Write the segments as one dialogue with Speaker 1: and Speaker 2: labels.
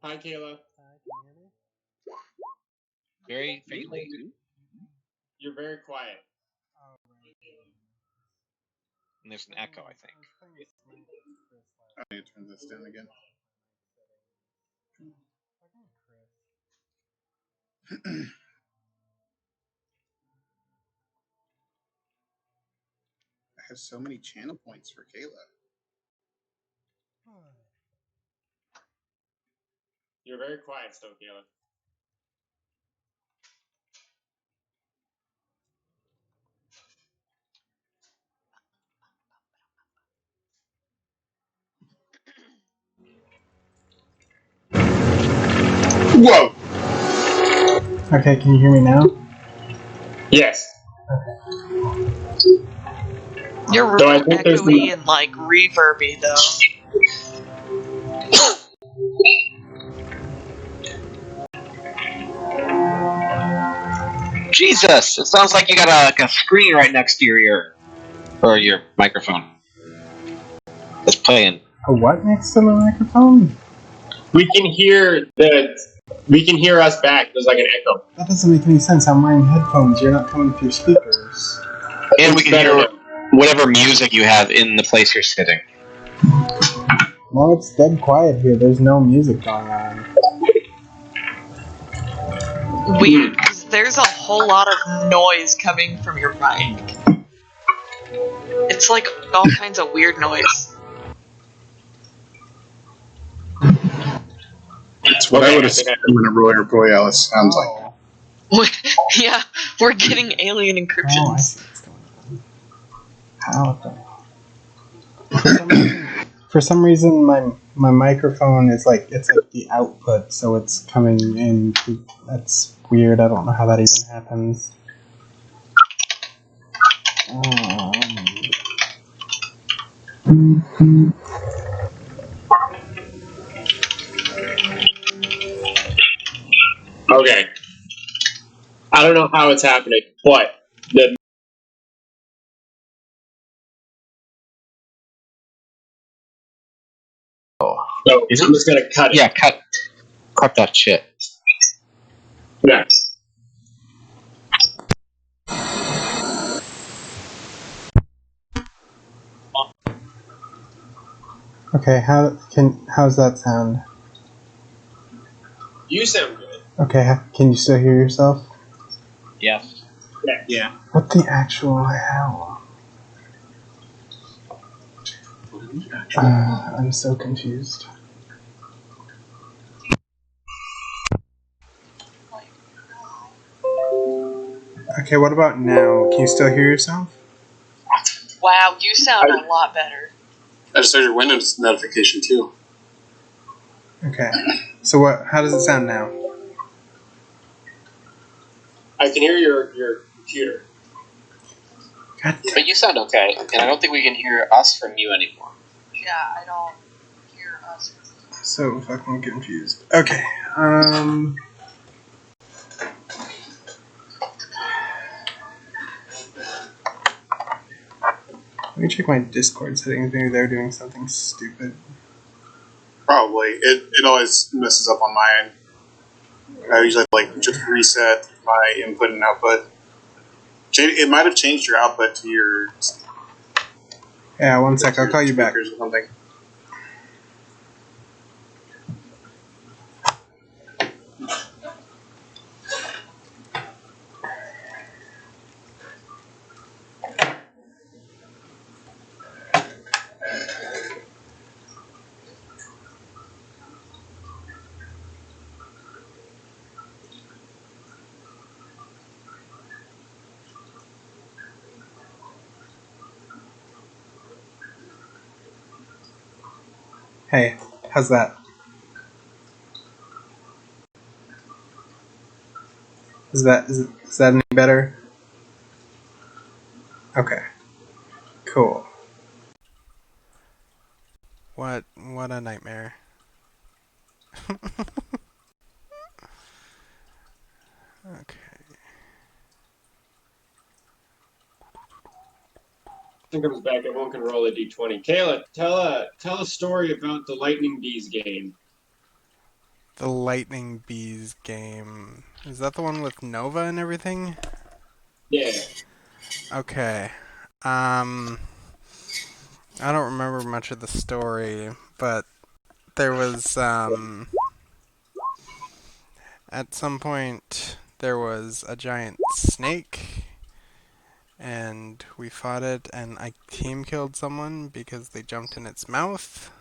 Speaker 1: Hi, Kayla.
Speaker 2: Can you hear me?
Speaker 3: Very faintly.
Speaker 1: You're very quiet.
Speaker 2: Oh, right.
Speaker 3: And there's an echo, I think.
Speaker 4: I need to turn this down again. I have so many channel points for Kayla.
Speaker 1: You're very quiet still, Kayla.
Speaker 4: Whoa!
Speaker 2: Okay, can you hear me now?
Speaker 1: Yes.
Speaker 5: You're
Speaker 1: So I
Speaker 5: real
Speaker 1: think there's
Speaker 5: echoey and like reverby though.
Speaker 3: Jesus! It sounds like you got a screen right next to your ear. Or your microphone. It's playing.
Speaker 2: A what next to the microphone?
Speaker 1: we can hear us back. There's like an echo.
Speaker 2: That doesn't make any sense. I'm wearing headphones. You're not coming through speakers.
Speaker 3: And
Speaker 1: It's
Speaker 3: we can
Speaker 1: better
Speaker 3: hear
Speaker 1: now.
Speaker 3: whatever music you have in the place you're sitting.
Speaker 2: No, it's dead quiet here. There's no music going on.
Speaker 5: Weird, because there's a whole lot of noise coming from your mic. It's like all kinds of weird noise.
Speaker 4: It's what I would assume when a Royal Borealis sounds like.
Speaker 5: Yeah, we're getting alien encryptions.
Speaker 2: Oh, I see what's going on. How? For some reason, my microphone is like it's like the output, so it's coming in. That's weird. I don't know how that even happens.
Speaker 1: Okay. I don't know how it's happening, but the so I'm just gonna cut it.
Speaker 3: Yeah, cut that shit.
Speaker 1: Next.
Speaker 2: Okay, how's that sound?
Speaker 1: You sound good.
Speaker 2: Okay, can you still hear yourself?
Speaker 3: Yes.
Speaker 1: Yeah.
Speaker 2: What the actual hell? I'm so confused. Okay, what about now? Can you still hear yourself?
Speaker 5: Wow, you sound a lot better.
Speaker 4: I just heard your Windows notification too.
Speaker 2: Okay, so how does it sound now?
Speaker 1: I can hear your computer.
Speaker 2: God damn.
Speaker 3: But you sound okay, and I don't think we can hear us from you anymore.
Speaker 5: Yeah, I don't hear us.
Speaker 2: So fucking confused. Okay, let me check my Discord settings. Maybe they're doing something stupid.
Speaker 4: Probably. It always messes up on my end. I usually just reset my input and output. It might have changed your output to your.
Speaker 2: Yeah, one sec. I'll call you back.
Speaker 4: Or something.
Speaker 2: Hey, how's that? Is that any better? Okay. Cool. What a nightmare. Okay.
Speaker 1: Comes back, everyone can roll a d20. Kayla, tell a story about the Lightning Bees game.
Speaker 2: The Lightning Bees game. Is that the one with Nova and everything?
Speaker 1: Yeah.
Speaker 2: Okay. Um, I don't remember much of the story, but there was, at some point, there was a giant snake, and we fought it, and I team killed someone because they jumped in its mouth.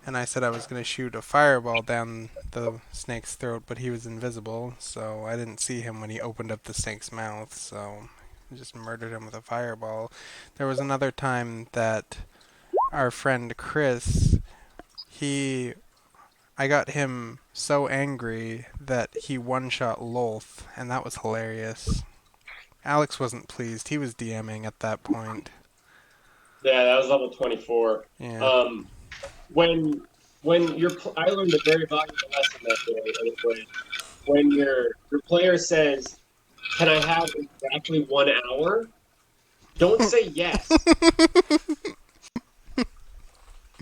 Speaker 2: And I said I was going to shoot a fireball down the snake's throat, but he was invisible, so I didn't see him when he opened up the snake's mouth, so I just murdered him with a fireball. There was another time that our friend Chris, he I got him so angry that he one-shot Lolth, and that was hilarious. Alex wasn't pleased. He was DMing at that point.
Speaker 1: Yeah, that was level 24.
Speaker 2: Yeah.
Speaker 1: When I learned a very valuable lesson that day, and it was when your player says, "Can I have exactly 1 hour?" Don't say yes.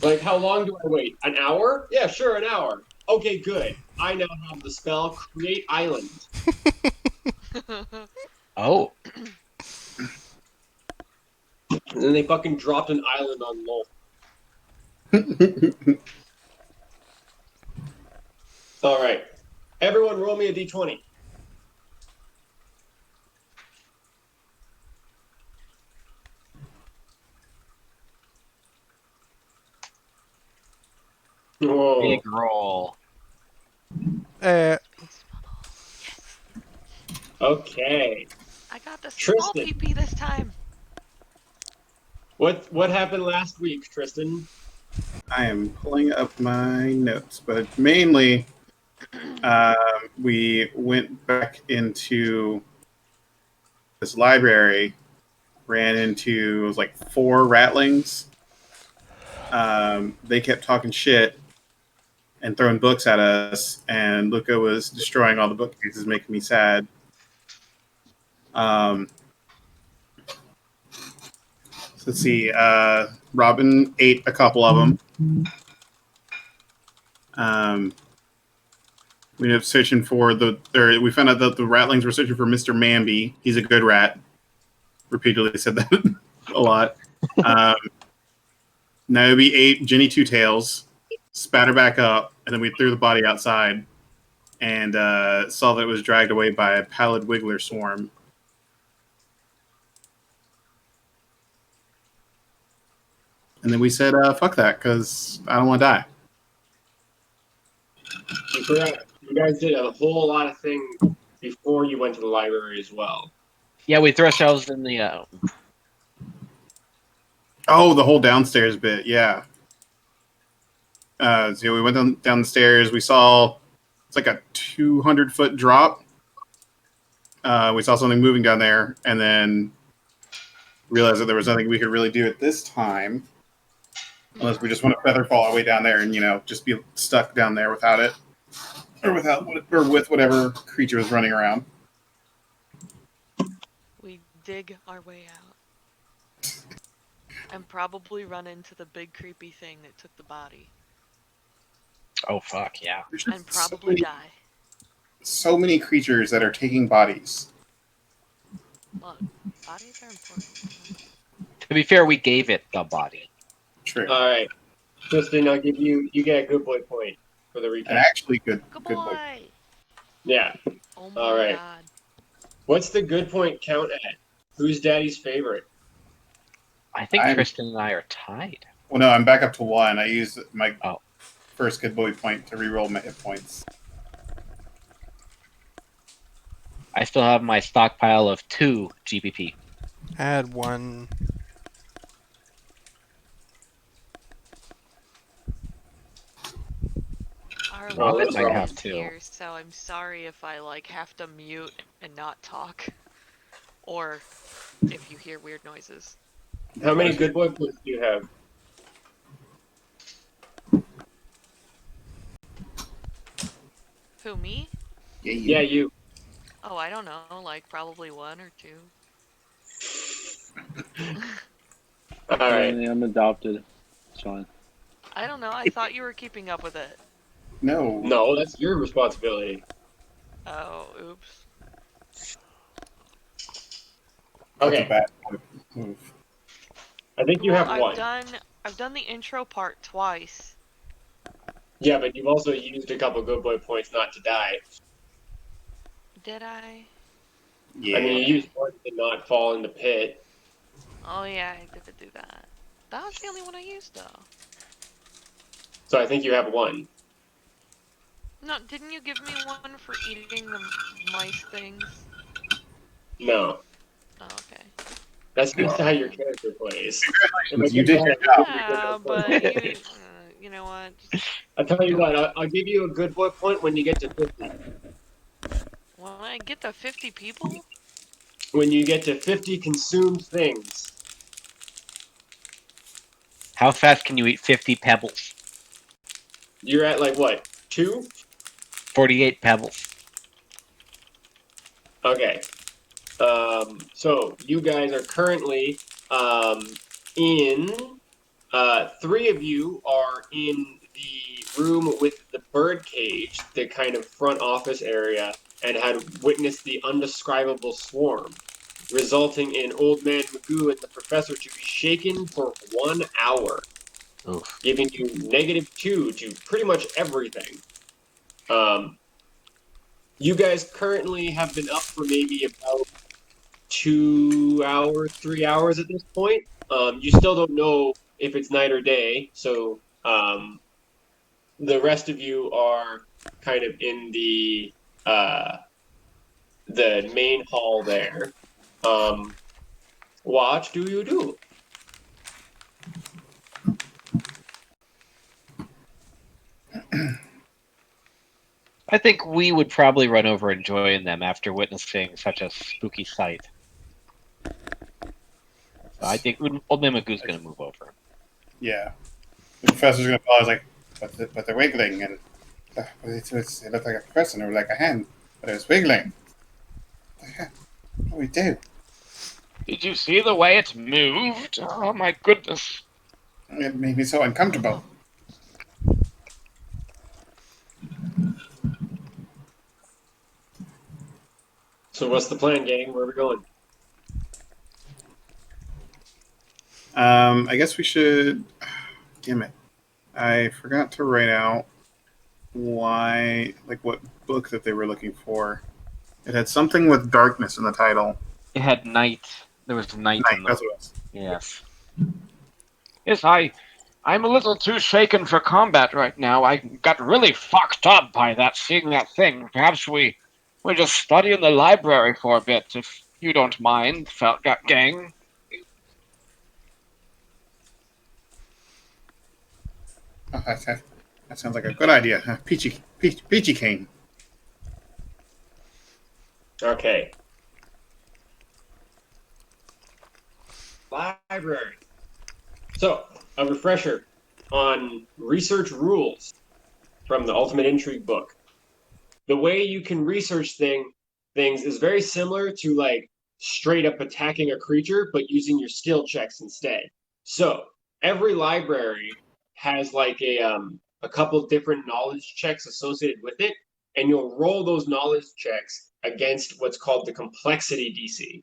Speaker 1: Like, how long do I wait? An hour? Yeah, sure, an hour. Okay, good. I now have the spell Create Island.
Speaker 3: Oh,
Speaker 1: And then they fucking dropped an island on Lowell. All right. Everyone roll me a d20. Whoa.
Speaker 3: big roll.
Speaker 2: Uh,
Speaker 1: Okay.
Speaker 5: I got the small
Speaker 1: Tristan.
Speaker 5: PP this time.
Speaker 1: What happened last week, Tristan?
Speaker 4: I am pulling up my notes, but mainly we went back into this library, ran into, it was like 4 ratlings. They kept talking shit and throwing books at us, and Luca was destroying all the bookcases, making me sad. So let's see. Robin ate a couple of them. We ended up searching for we found out that the ratlings were searching for Mr. Mamby. He's a good rat. Repeatedly said that a lot. Niobe ate Jenny Two Tails, spat her back up, and then we threw the body outside and saw that it was dragged away by a pallid wiggler swarm. And then we said, fuck that, because I don't want to die.
Speaker 1: You guys did a whole lot of things before you went to the library as well.
Speaker 3: Yeah, we threw ourselves in the.
Speaker 4: Oh, the whole downstairs bit, yeah. So we went down the stairs. We saw it's like a 200-foot drop. We saw something moving down there, and then realized that there was nothing we could really do at this time, unless we just want to feather fall our way down there and just be stuck down there without it, or with whatever creature was running around.
Speaker 5: We dig our way out. And probably run into the big creepy thing that took the body.
Speaker 3: Oh fuck yeah!
Speaker 5: And probably die.
Speaker 4: So many creatures that are taking bodies.
Speaker 5: Look, bodies are important.
Speaker 3: To be fair, we gave it the body.
Speaker 4: True.
Speaker 1: All right. Tristan, I'll give you get a good boy point for the recap.
Speaker 4: And actually, good
Speaker 5: boy.
Speaker 1: Yeah.
Speaker 5: Oh my
Speaker 1: All right.
Speaker 5: god.
Speaker 1: What's the good point count at? Who's Daddy's favorite?
Speaker 3: I think Tristan and I are tied.
Speaker 4: Well, no, I'm back up to 1. I used my first good boy point to reroll my hit points.
Speaker 3: I still have my stockpile of 2 GPP.
Speaker 2: I had 1.
Speaker 5: Our
Speaker 3: Robin
Speaker 5: Lord
Speaker 3: might have
Speaker 5: is
Speaker 3: 2.
Speaker 5: here, so I'm sorry if I have to mute and not talk. Or if you hear weird noises.
Speaker 1: How many good boy points do you have?
Speaker 5: Who, me?
Speaker 1: Yeah, you.
Speaker 5: Oh, I don't know, probably 1 or 2.
Speaker 1: All right.
Speaker 6: I'm adopted. It's fine.
Speaker 5: I don't know, I thought you were keeping up with it.
Speaker 4: No.
Speaker 1: No, that's your responsibility.
Speaker 5: Oh, oops.
Speaker 4: That's a
Speaker 1: Okay,
Speaker 4: bad move.
Speaker 1: I think you
Speaker 5: Well,
Speaker 1: have one.
Speaker 5: I've done the intro part twice.
Speaker 1: Yeah, but you've also used a couple good boy points not to die.
Speaker 5: Did I?
Speaker 1: I mean,
Speaker 4: Yeah.
Speaker 1: you used one to not fall in the pit.
Speaker 5: Oh yeah, I did do that. That was the only one I used though.
Speaker 1: So I think you have one.
Speaker 5: No, didn't you give me one for eating the mice things?
Speaker 1: No,
Speaker 5: Oh, okay.
Speaker 1: that's just how your character plays. If I
Speaker 4: You
Speaker 1: give
Speaker 4: did
Speaker 1: that,
Speaker 4: your
Speaker 1: I'll give
Speaker 4: job.
Speaker 1: you a good
Speaker 5: Yeah,
Speaker 1: boy
Speaker 5: but
Speaker 1: point.
Speaker 5: you know what? Just
Speaker 1: I'll tell you
Speaker 5: go.
Speaker 1: what, I'll give you a good boy point when you get to 50.
Speaker 5: When I get to 50 people?
Speaker 1: When you get to 50 consumed things.
Speaker 3: How fast can you eat 50 pebbles?
Speaker 1: You're at like what? 2?
Speaker 3: 48 pebbles.
Speaker 1: Okay. So you guys are currently in. Three of you are in the room with the bird cage, the kind of front office area, and had witnessed the undescribable swarm, resulting in Old Man Magoo and the professor to be shaken for 1 hour,
Speaker 3: Oof.
Speaker 1: giving you -2 to pretty much everything. Um, you guys currently have been up for maybe about 2 hours, 3 hours at this point. You still don't know if it's night or day, so the rest of you are kind of in the main hall there. Um, what do you do?
Speaker 3: I think we would probably run over and join them after witnessing such a spooky sight. So I think Old Man Magoo's going to move over.
Speaker 4: Yeah. The professor's gonna follow. Like, but they're wiggling, and it looked like a person or like a hand, but it was wiggling. What do we do?
Speaker 3: Did you see the way it moved? Oh my goodness.
Speaker 4: It made me so uncomfortable.
Speaker 1: So what's the plan, gang? Where are we going?
Speaker 4: I guess we should. Damn it! I forgot to write out why, like, what book that they were looking for. It had something with darkness in the title.
Speaker 3: It had night. There was night
Speaker 4: Night.
Speaker 3: in the.
Speaker 4: That's what it was.
Speaker 3: Yes. Yes, I'm a little too shaken for combat right now. I got really fucked up by that, seeing that thing. Perhaps we just study in the library for a bit, if you don't mind, gang.
Speaker 4: Oh, that sounds like a good idea. Peachy cane.
Speaker 1: Okay. Library. So, a refresher on research rules from the Ultimate Intrigue book. The way you can research things is very similar to like straight up attacking a creature, but using your skill checks instead. So every library has like a couple different knowledge checks associated with it, and you'll roll those knowledge checks against what's called the complexity DC.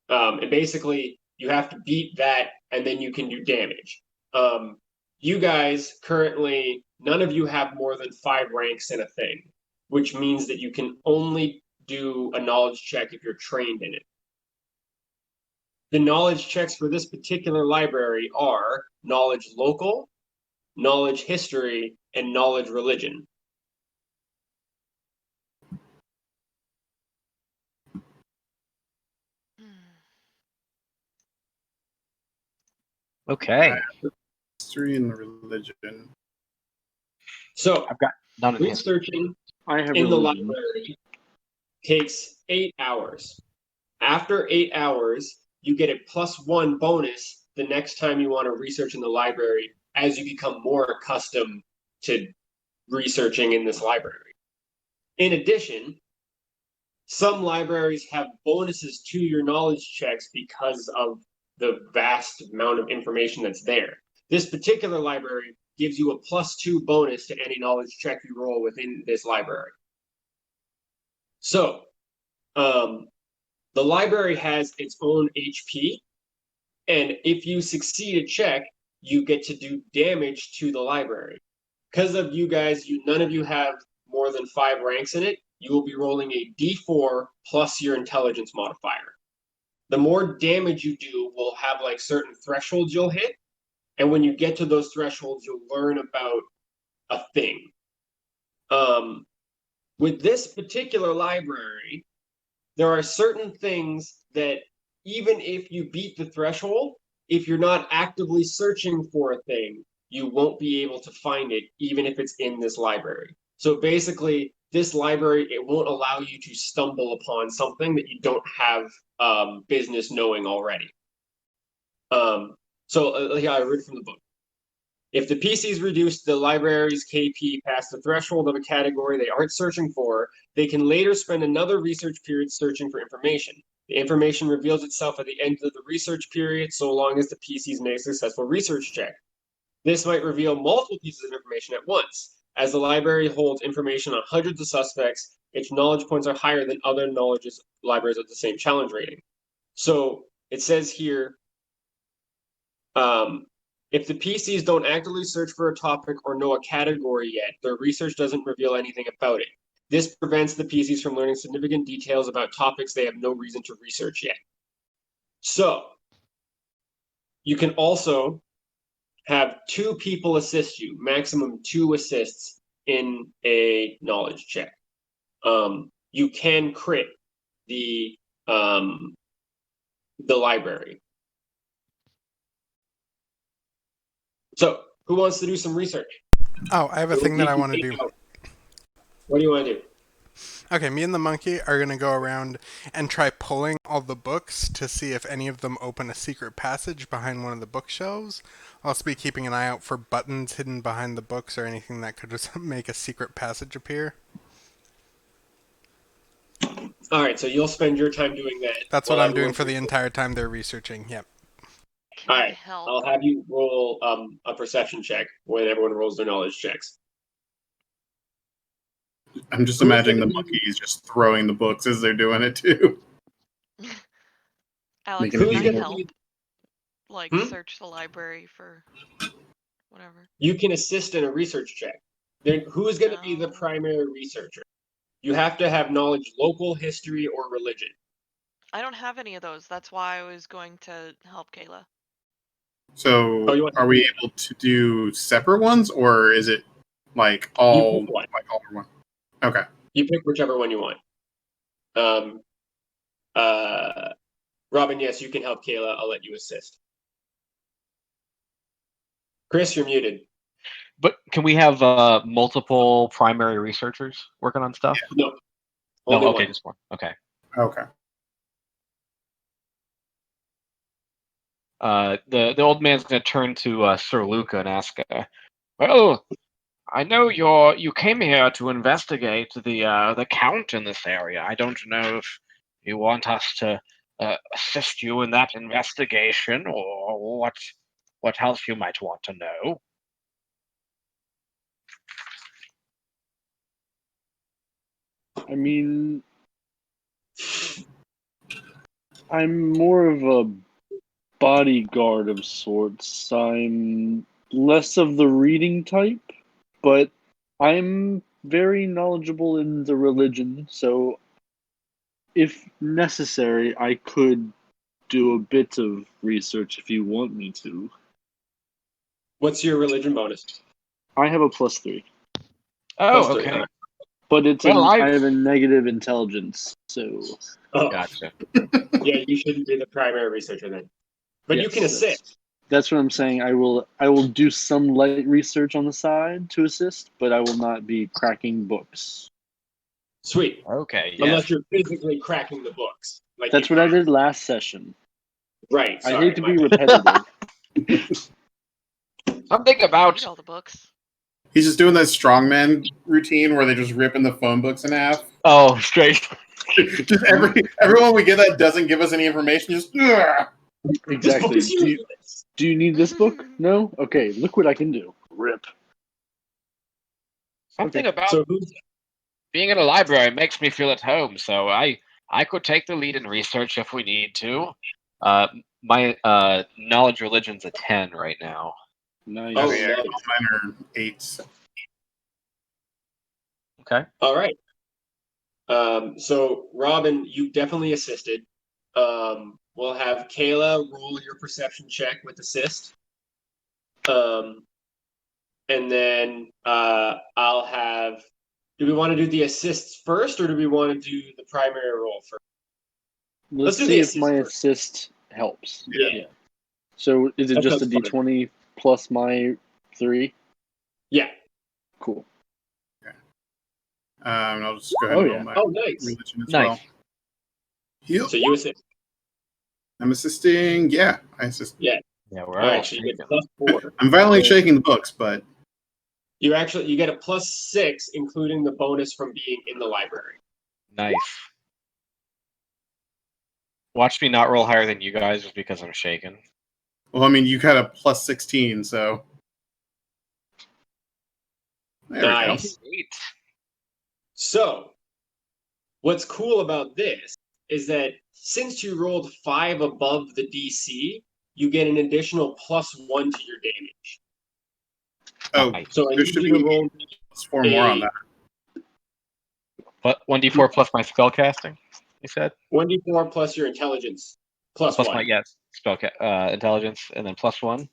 Speaker 1: And basically, you have to beat that, and then you can do damage. Um, you guys currently, none of you have more than 5 ranks in a thing, which means that you can only do a knowledge check if you're trained in it. The knowledge checks for this particular library are knowledge local, knowledge history, and knowledge religion.
Speaker 3: Okay.
Speaker 4: History and religion.
Speaker 1: So,
Speaker 3: I've got none of history.
Speaker 1: researching
Speaker 3: I have
Speaker 1: in the
Speaker 3: religion.
Speaker 1: library takes 8 hours. After 8 hours, you get a +1 bonus the next time you want to research in the library as you become more accustomed to researching in this library. In addition, some libraries have bonuses to your knowledge checks because of the vast amount of information that's there. This particular library gives you a +2 bonus to any knowledge check you roll within this library. So, the library has its own HP, and if you succeed a check, you get to do damage to the library. Because of you guys, none of you have more than 5 ranks in it, you will be rolling a d4 plus your intelligence modifier. The more damage you do will have like certain thresholds you'll hit, and when you get to those thresholds, you'll learn about a thing. With this particular library, there are certain things that even if you beat the threshold, if you're not actively searching for a thing, you won't be able to find it, even if it's in this library. So basically, this library, it won't allow you to stumble upon something that you don't have business knowing already. Yeah, I read from the book. If the PCs reduce the library's KP past the threshold of a category they aren't searching for, they can later spend another research period searching for information. The information reveals itself at the end of the research period, so long as the PCs make a successful research check. This might reveal multiple pieces of information at once. As the library holds information on hundreds of suspects, its knowledge points are higher than other libraries with the same challenge rating. So it says here, if the PCs don't actively search for a topic or know a category yet, their research doesn't reveal anything about it. This prevents the PCs from learning significant details about topics they have no reason to research yet. So, you can also have 2 people assist you, maximum 2 assists in a knowledge check. You can crit the library. So, who wants to do some research?
Speaker 2: Oh, I have a thing that I want to do.
Speaker 1: What do you want to do?
Speaker 2: Okay, me and the monkey are going to go around and try pulling all the books to see if any of them open a secret passage behind one of the bookshelves. I'll also be keeping an eye out for buttons hidden behind the books or anything that could just make a secret passage appear.
Speaker 1: All right, so you'll spend your time doing that.
Speaker 2: That's what I'm doing for the entire time they're researching. Yep.
Speaker 5: Can
Speaker 1: All
Speaker 5: I
Speaker 1: right,
Speaker 5: help?
Speaker 1: I'll have you roll a perception check when everyone rolls their knowledge checks.
Speaker 4: I'm just imagining the monkeys just throwing the books as they're doing it too.
Speaker 5: Alex,
Speaker 4: Making it
Speaker 5: can I
Speaker 4: even
Speaker 5: help?
Speaker 1: be-
Speaker 5: Like, search the library for whatever.
Speaker 1: You can assist in a research check. Then who is going to be the
Speaker 5: Oh.
Speaker 1: primary researcher? You have to have knowledge, local history, or religion.
Speaker 5: I don't have any of those. That's why I was going to help Kayla.
Speaker 4: So, are we able to do separate ones, or is it like all
Speaker 1: one?
Speaker 4: Okay.
Speaker 1: You pick whichever one you want. Robin, yes, you can help Kayla. I'll let you assist. Chris, you're muted.
Speaker 3: But can we have multiple primary researchers working on stuff?
Speaker 1: No.
Speaker 3: No,
Speaker 1: Only
Speaker 3: okay,
Speaker 1: one.
Speaker 3: just one. Okay.
Speaker 4: Okay.
Speaker 3: The old man's gonna turn to Sir Luca and ask, well, I know you came here to investigate the count in this area. I don't know if you want us to assist you in that investigation, or what else you might want to know.
Speaker 6: I mean, I'm more of a bodyguard of sorts. I'm less of the reading type, but I'm very knowledgeable in the religion, so if necessary, I could do a bit of research if you want me to.
Speaker 1: What's your religion bonus?
Speaker 6: I have a +3.
Speaker 3: Oh,
Speaker 1: +3,
Speaker 3: okay.
Speaker 6: But it's
Speaker 3: Well,
Speaker 6: I have a negative intelligence, so
Speaker 1: Oh,
Speaker 3: Gotcha.
Speaker 1: yeah, you shouldn't be the primary researcher then. But you
Speaker 6: yes,
Speaker 1: can assist.
Speaker 6: That's what I'm saying. I will do some light research on the side to assist, but I will not be cracking books.
Speaker 1: Sweet.
Speaker 3: Okay, yes.
Speaker 1: Unless you're physically cracking the books. Like
Speaker 6: That's what I did last session.
Speaker 1: Right. Sorry,
Speaker 6: I hate to be
Speaker 1: bad.
Speaker 6: repetitive.
Speaker 3: Something about
Speaker 5: Read all the books.
Speaker 4: He's just doing that strongman routine where they're just ripping the phone books in half.
Speaker 3: straight.
Speaker 4: Just everyone we get that doesn't give us any information. Just
Speaker 6: Exactly. Do you need this book? No? Okay, look what I can do. Rip.
Speaker 3: Something
Speaker 6: Okay.
Speaker 3: about
Speaker 1: So who's
Speaker 3: being in a library makes me feel at home, so I could take the lead in research if we need to. My knowledge religion's a 10 right now.
Speaker 6: Nice.
Speaker 1: Oh,
Speaker 4: yeah,
Speaker 1: nice.
Speaker 4: all mine are 8s.
Speaker 3: Okay.
Speaker 1: All right. So Robin, you definitely assisted. We'll have Kayla roll your perception check with assist. And then I'll have. Do we want to do the assists first, or do we want to do the primary roll first?
Speaker 6: Let's
Speaker 1: do
Speaker 6: see
Speaker 1: the
Speaker 6: if
Speaker 1: assist
Speaker 6: my
Speaker 1: first.
Speaker 6: assist helps.
Speaker 1: Yeah.
Speaker 6: So is it
Speaker 1: That
Speaker 6: just a
Speaker 1: sounds fun.
Speaker 6: d20 plus my 3?
Speaker 1: Yeah.
Speaker 6: Cool.
Speaker 4: I'll just go ahead
Speaker 6: Oh,
Speaker 4: and roll
Speaker 6: yeah.
Speaker 4: my
Speaker 1: Oh, nice.
Speaker 4: religion as
Speaker 3: Nice.
Speaker 4: well. Yep.
Speaker 1: So you assist.
Speaker 4: I'm assisting. Yeah, I assist.
Speaker 1: Yeah.
Speaker 3: Yeah, we're
Speaker 1: All
Speaker 3: all
Speaker 1: right. So you get
Speaker 3: shaking.
Speaker 1: +4.
Speaker 4: I'm violently
Speaker 1: Yeah.
Speaker 4: shaking the books, but
Speaker 1: You get a +6, including the bonus from being in the library.
Speaker 3: Nice. Watch me not roll higher than you guys just because I'm shaking.
Speaker 4: well, I mean, you got a +16, so there we go.
Speaker 1: Nice. So, what's cool about this is that since you rolled 5 above the DC, you get an additional +1 to your damage.
Speaker 4: Oh,
Speaker 3: Nice.
Speaker 1: So I
Speaker 4: there
Speaker 1: need
Speaker 4: should
Speaker 1: you to
Speaker 4: be
Speaker 1: roll
Speaker 4: +4 more on
Speaker 1: a
Speaker 4: that.
Speaker 3: But 1d4 plus my spell casting, you said?
Speaker 1: 1d4 plus your intelligence
Speaker 3: Plus
Speaker 1: +1.
Speaker 3: my, yes, intelligence, and then +1.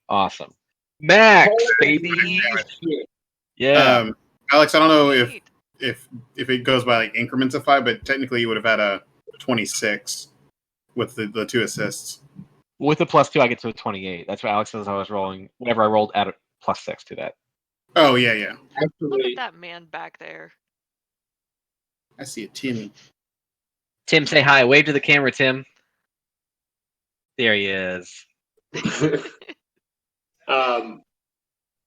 Speaker 3: Awesome. Max,
Speaker 1: Holy
Speaker 3: baby!
Speaker 1: shit.
Speaker 3: Yeah.
Speaker 4: Alex, I don't know if
Speaker 5: Sweet.
Speaker 4: if it goes by like increments of 5, but technically you would have had a 26 with the 2 assists.
Speaker 3: With the +2, I get to a 28. That's what Alex says I was rolling. Whenever I rolled, add a +6 to that.
Speaker 4: Oh yeah, yeah.
Speaker 5: Look at
Speaker 1: Actually,
Speaker 5: that man back there.
Speaker 4: I see a Timmy.
Speaker 3: Tim, say hi. Wave to the camera, Tim. There he is.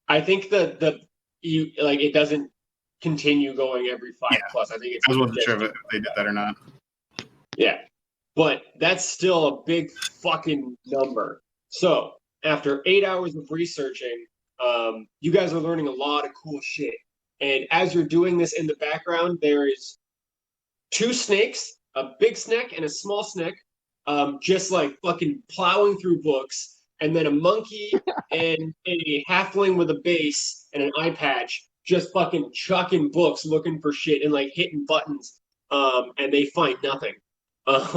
Speaker 1: I think you like it doesn't continue going every 5
Speaker 4: Yeah.
Speaker 1: plus. I think it's
Speaker 4: I wasn't
Speaker 1: just
Speaker 4: sure if they did that or not.
Speaker 1: yeah. But that's still a big fucking number. So after 8 hours of researching, you guys are learning a lot of cool shit. And as you're doing this in the background, there is 2 snakes, a big snake and a small snake, just like fucking plowing through books, and then a monkey and a halfling with a base and an eye patch just fucking chucking books looking for shit and like hitting buttons, and they find nothing. But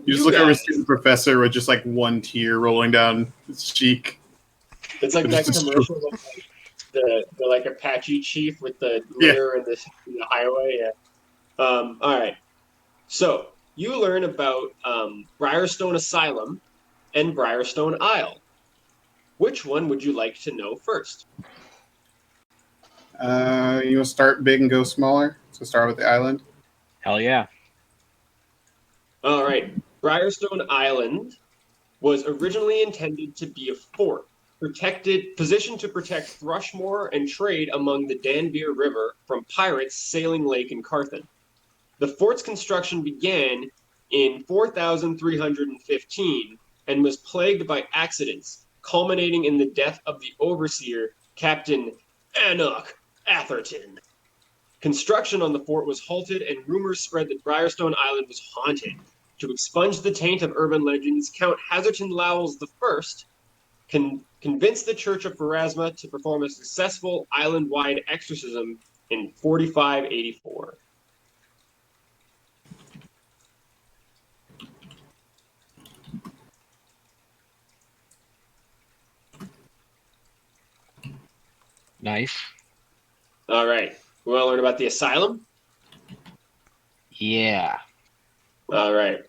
Speaker 4: You just
Speaker 1: you
Speaker 4: look over
Speaker 1: guys,
Speaker 4: to the professor with just like one tear rolling down his cheek.
Speaker 1: it's like that
Speaker 4: Just-
Speaker 1: commercial of like the like Apache chief with the
Speaker 4: Yeah.
Speaker 1: litter and the highway. Yeah. All right. So you learn about Briarstone Asylum and Briarstone Isle. Which one would you like to know first?
Speaker 4: You want to start big and go smaller? So start with the island.
Speaker 3: Hell yeah.
Speaker 1: All right. Briarstone Island was originally intended to be a fort, positioned to protect Thrushmore and trade among the Danbir River from pirates sailing Lake in Carthan. The fort's construction began in 4315 and was plagued by accidents, culminating in the death of the overseer, Captain Enoch Atherton. Construction on the fort was halted, and rumors spread that Briarstone Island was haunted. To expunge the taint of urban legends, Count Hatherton Lowells I convinced the Church of Pharasma to perform a successful island-wide exorcism in 4584.
Speaker 3: Nice.
Speaker 1: All right. We want to learn about the asylum?
Speaker 3: Yeah.
Speaker 1: All right.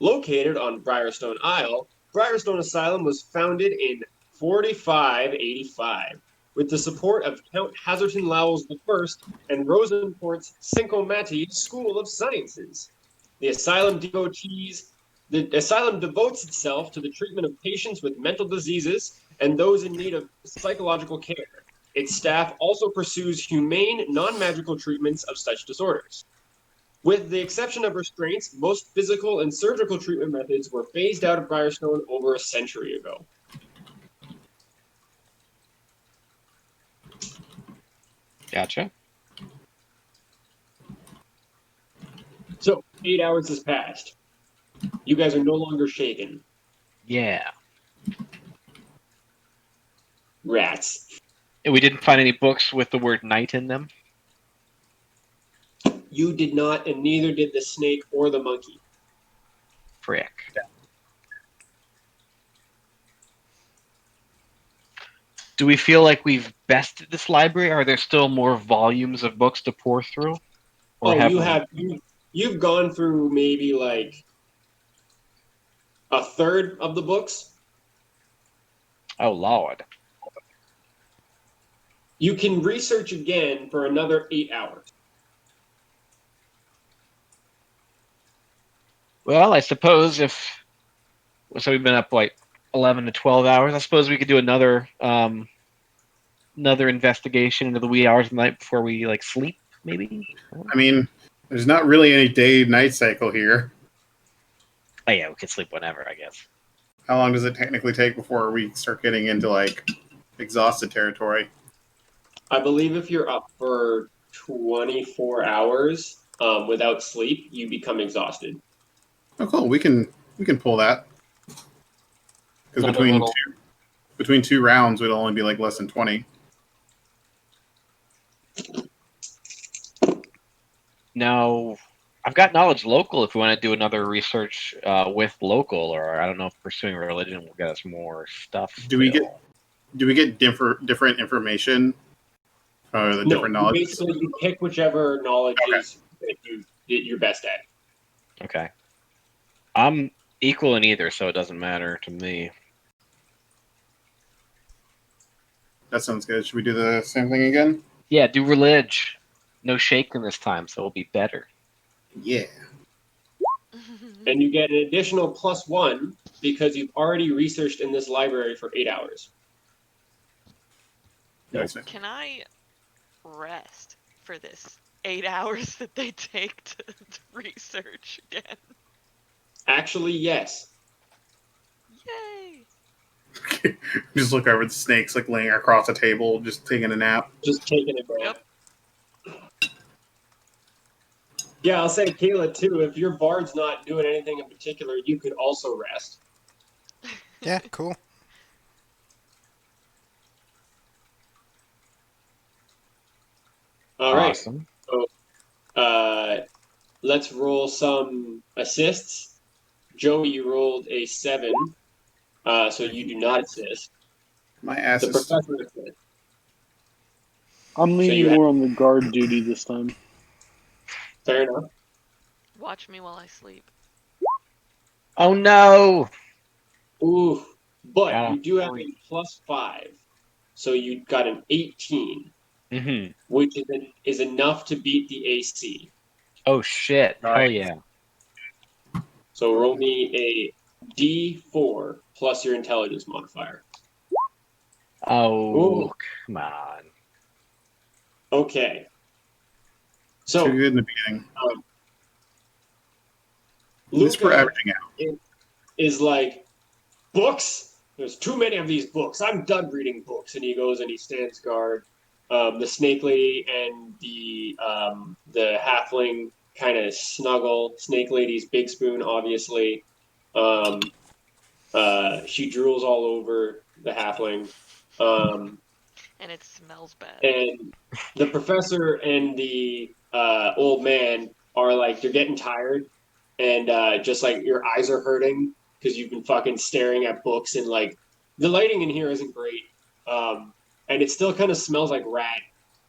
Speaker 1: Located on Briarstone Isle, Briarstone Asylum was founded in 4585 with the support of Count Hatherton Lowells I and Rosenport's Cinco Matti School of Sciences. The asylum devotes itself to the treatment of patients with mental diseases and those in need of psychological care. Its staff also pursues humane, non-magical treatments of such disorders. With the exception of restraints, most physical and surgical treatment methods were phased out of Briarstone over a century ago.
Speaker 3: Gotcha.
Speaker 1: So 8 hours has passed. You guys are no longer shaken.
Speaker 3: Yeah.
Speaker 1: Rats.
Speaker 3: And we didn't find any books with the word night in them.
Speaker 1: You did not, and neither did the snake or the monkey.
Speaker 3: Frick. Do we feel like we've bested this library? Are there still more volumes of books to pour through? Or
Speaker 1: Oh,
Speaker 3: have
Speaker 1: you
Speaker 3: we...
Speaker 1: have you've gone through maybe like a third of the books.
Speaker 3: Oh, Lord.
Speaker 1: You can research again for another 8 hours.
Speaker 3: Well, I suppose if... So we've been up, like, 11 to 12 hours. I suppose we could do another investigation into the wee hours of the night before we, like, sleep, maybe?
Speaker 4: I mean, there's not really any day-night cycle here.
Speaker 3: Oh, yeah, we could sleep whenever, I guess.
Speaker 4: How long does it technically take before we start getting into like exhausted territory?
Speaker 1: I believe if you're up for 24 hours without sleep, you become exhausted.
Speaker 4: Oh, cool. We can pull that because
Speaker 3: Another little...
Speaker 4: between two rounds, it'd only be like less than 20.
Speaker 3: Now, I've got knowledge local if we want to do another research with local, or I don't know if pursuing religion will get us more stuff.
Speaker 4: Do we get different information or the
Speaker 1: No,
Speaker 4: different
Speaker 1: you
Speaker 4: knowledge?
Speaker 1: basically you pick whichever knowledge
Speaker 4: Okay.
Speaker 1: is that you're best at.
Speaker 3: Okay. I'm equal in either, so it doesn't matter to me.
Speaker 4: That sounds good. Should we do the same thing again?
Speaker 3: Yeah, do religion. No shaking this time, so it'll be better.
Speaker 4: Yeah.
Speaker 1: And you get an additional +1 because you've already researched in this library for 8 hours.
Speaker 4: Nice.
Speaker 5: Can I rest for this 8 hours that they take to research again?
Speaker 1: Actually, yes.
Speaker 5: Yay!
Speaker 4: Just look over the snakes like laying across the table, just taking a nap.
Speaker 1: Just taking it back.
Speaker 5: Yep.
Speaker 1: Yeah, I'll say, Kayla, too, if your bard's not doing anything in particular, you could also rest.
Speaker 2: Yeah, cool.
Speaker 1: All right.
Speaker 3: Awesome.
Speaker 1: So, let's roll some assists. Joey, you rolled a 7, so you do not assist.
Speaker 4: My ass
Speaker 1: The
Speaker 4: is.
Speaker 1: professor assists.
Speaker 6: I'm leaning
Speaker 1: you
Speaker 6: more on the guard duty this time.
Speaker 1: Fair enough.
Speaker 5: Watch me while I sleep.
Speaker 3: Oh no!
Speaker 1: Ooh, but
Speaker 3: Yeah.
Speaker 1: you do have a +5, so you got an 18,
Speaker 3: Mm-hmm.
Speaker 1: which is enough to beat the AC.
Speaker 3: Oh shit!
Speaker 4: Nice.
Speaker 3: Hell yeah!
Speaker 1: So roll me a D4 plus your intelligence modifier.
Speaker 3: Oh,
Speaker 1: Ooh.
Speaker 3: come on!
Speaker 1: Okay.
Speaker 4: Too
Speaker 1: So
Speaker 4: good in the beginning. At least we're
Speaker 1: Luca
Speaker 4: averaging out.
Speaker 1: is like, books? There's too many of these books. I'm done reading books. And he goes and he stands guard. The snake lady and the halfling kind of snuggle. Snake lady's big spoon, obviously. She drools all over the halfling.
Speaker 5: And it smells bad.
Speaker 1: And the professor and the old man are like, they're getting tired. And just like your eyes are hurting because you've been fucking staring at books, and like the lighting in here isn't great. And it still kind of smells like rat.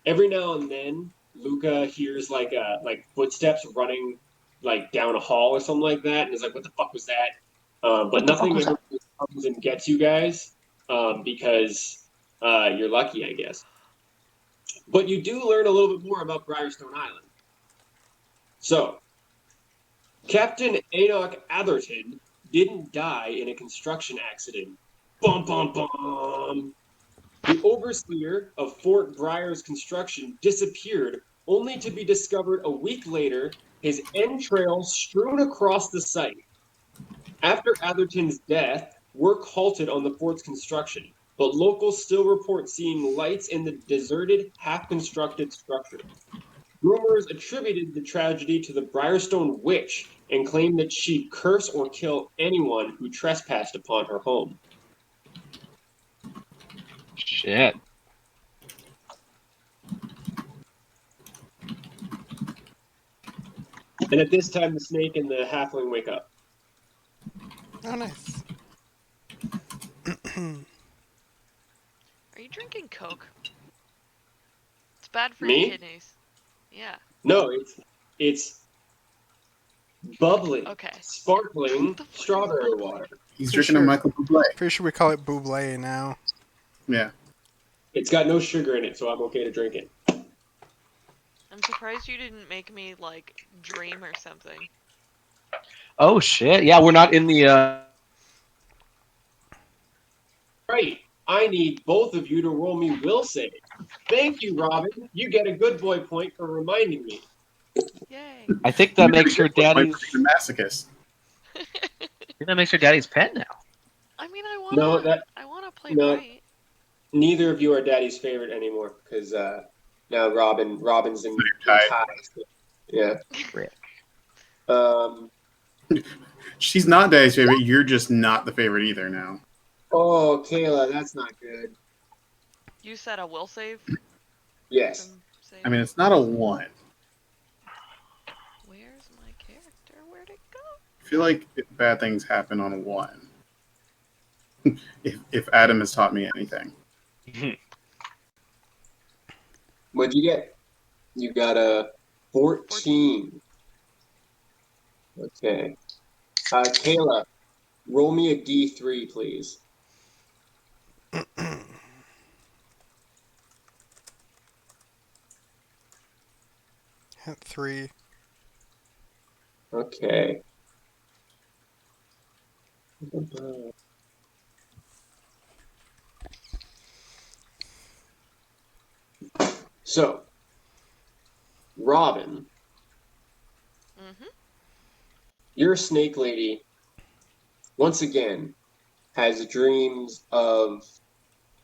Speaker 1: Every now and then, Luca hears like footsteps running like down a hall or something like that, and is like, "What the fuck was that?" But nothing ever comes and gets you guys because you're lucky, I guess. But you do learn a little bit more about Briarstone Island. So, Captain Enoch Atherton didn't die in a construction accident. Bum, bum, bum. The overseer of Fort Briar's construction disappeared, only to be discovered a week later, his entrails strewn across the site. After Atherton's death, work halted on the fort's construction. but locals still report seeing lights in the deserted, half-constructed structure. Rumors attributed the tragedy to the Briarstone Witch and claimed that she'd curse or kill anyone who trespassed upon her home.
Speaker 3: Shit.
Speaker 1: And at this time, the snake and the halfling wake up.
Speaker 2: Oh, nice.
Speaker 5: Are you drinking Coke? It's bad for
Speaker 1: Me?
Speaker 5: your kidneys. Yeah.
Speaker 1: No, it's bubbly,
Speaker 5: Okay.
Speaker 1: sparkling
Speaker 5: The fuck is
Speaker 1: strawberry
Speaker 5: bubbly?
Speaker 1: water.
Speaker 4: He's
Speaker 2: Pretty
Speaker 4: drinking a
Speaker 2: sure-
Speaker 4: Michael Bublé.
Speaker 2: Pretty sure we call it Buble now.
Speaker 4: Yeah.
Speaker 1: It's got no sugar in it, so I'm okay to drink it.
Speaker 5: I'm surprised you didn't make me like dream or something.
Speaker 3: Oh shit. Yeah, we're not in the.
Speaker 1: Right. I need both of you to roll me will save. Thank you, Robin. You get a good boy point for reminding me.
Speaker 5: Yay.
Speaker 3: I think that makes her daddy's.
Speaker 4: The masochist.
Speaker 3: I think that makes her daddy's pet now.
Speaker 5: I mean, I
Speaker 1: No,
Speaker 5: wanna play
Speaker 1: no.
Speaker 5: right.
Speaker 1: Neither of you are Daddy's favorite anymore because now Robin's in
Speaker 4: tied.
Speaker 1: ties. Yeah.
Speaker 3: Rick.
Speaker 4: She's not Daddy's favorite. You're just not the favorite either now.
Speaker 1: Oh, Kayla, that's not good.
Speaker 5: You said a will save
Speaker 1: Yes.
Speaker 5: from save.
Speaker 4: I mean, it's not a 1.
Speaker 5: Where's my character? Where'd it go?
Speaker 4: I feel like bad things happen on a 1. if Adam has taught me anything.
Speaker 1: What'd you get? You got a 14. Okay. Kayla, roll me a D3, please.
Speaker 2: Hit 3.
Speaker 1: Okay. So, Robin,
Speaker 5: Mm-hmm.
Speaker 1: your snake lady, once again, has dreams of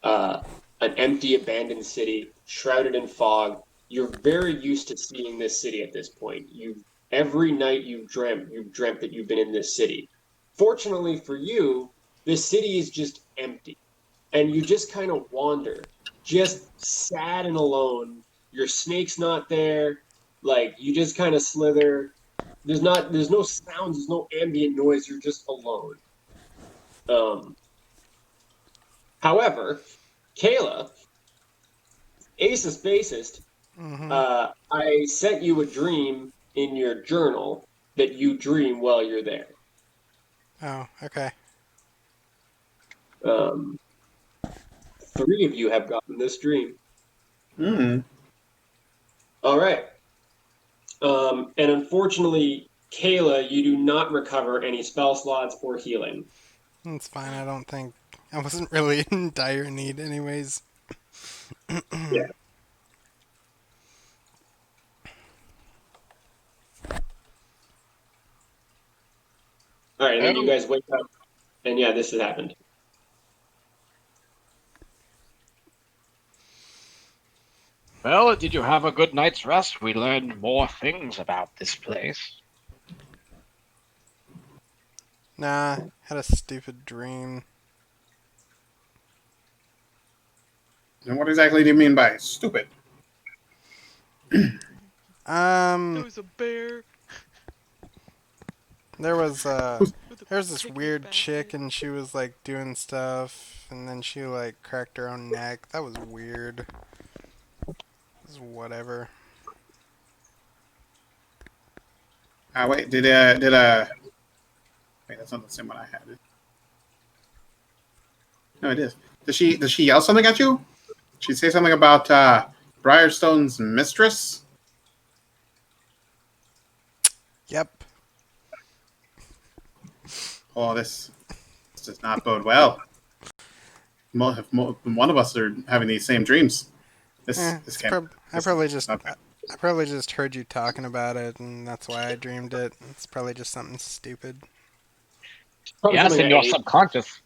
Speaker 1: an empty, abandoned city shrouded in fog. You're very used to seeing this city at this point. Every night you've dreamt that you've been in this city. Fortunately for you, this city is just empty, and you just kind of wander, just sad and alone. Your snake's not there. Like you just kind of slither. There's no sounds. There's no ambient noise. You're just alone. However, Kayla, Ace of Spacist,
Speaker 2: Mm-hmm.
Speaker 1: I sent you a dream in your journal that you dream while you're there.
Speaker 2: Oh, okay.
Speaker 1: 3 of you have gotten this dream.
Speaker 4: Mm.
Speaker 1: All right. And unfortunately, Kayla, you do not recover any spell slots or healing.
Speaker 2: It's fine. I don't think I wasn't really in dire need, anyways.
Speaker 1: Yeah. All right, and then you guys wake up, and yeah, this has happened.
Speaker 3: Well, did you have a good night's rest? We learned more things about this place.
Speaker 2: Nah, had a stupid dream.
Speaker 4: And what exactly do you mean by stupid?
Speaker 5: There was a bear.
Speaker 2: There was
Speaker 5: with a
Speaker 2: there's this
Speaker 5: picnic
Speaker 2: weird
Speaker 5: basket.
Speaker 2: chick and she was like doing stuff and then she like cracked her own neck. That was weird. It was whatever.
Speaker 4: Wait, wait, that's not the same one I had. No, it is. Does she yell something at you? She say something about Briarstone's mistress?
Speaker 2: Yep.
Speaker 4: Oh, this does not bode well. If one of us are having these same dreams. This
Speaker 2: It's
Speaker 4: can't.
Speaker 2: I probably just
Speaker 4: okay.
Speaker 2: I probably just heard you talking about it and that's why I dreamed it. It's probably just something stupid.
Speaker 1: Probably
Speaker 3: Yes,
Speaker 1: something
Speaker 3: in
Speaker 1: I
Speaker 3: your
Speaker 1: ate.
Speaker 3: subconscious.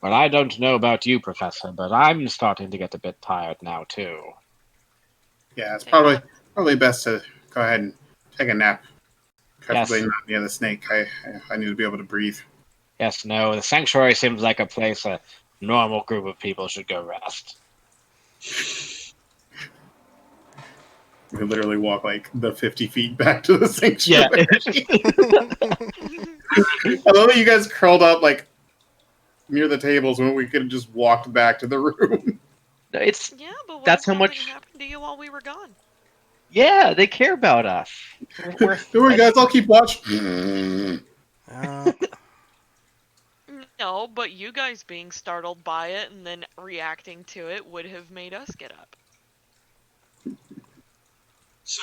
Speaker 3: Well, I don't know about you, Professor, but I'm starting to get a bit tired now, too.
Speaker 4: Yeah, it's
Speaker 5: Take
Speaker 4: probably best to go ahead and take a nap. Preferably
Speaker 3: Yes.
Speaker 4: not near the snake. I need to be able to breathe.
Speaker 3: Yes, no, the sanctuary seems like a place a normal group of people should go rest.
Speaker 4: We could literally walk like the 50 feet back to the
Speaker 3: Yeah.
Speaker 4: sanctuary. I love that you guys curled up like near the tables when we could have just walked back to the room.
Speaker 7: It's
Speaker 5: Yeah, but what
Speaker 7: That's
Speaker 5: if
Speaker 7: how
Speaker 5: something
Speaker 7: much-
Speaker 5: happened to you while we were gone?
Speaker 7: yeah, they care about us. We're
Speaker 4: Don't worry, guys. I'll keep watching.
Speaker 5: No, but you guys being startled by it and then reacting to it would have made us get up.
Speaker 1: So,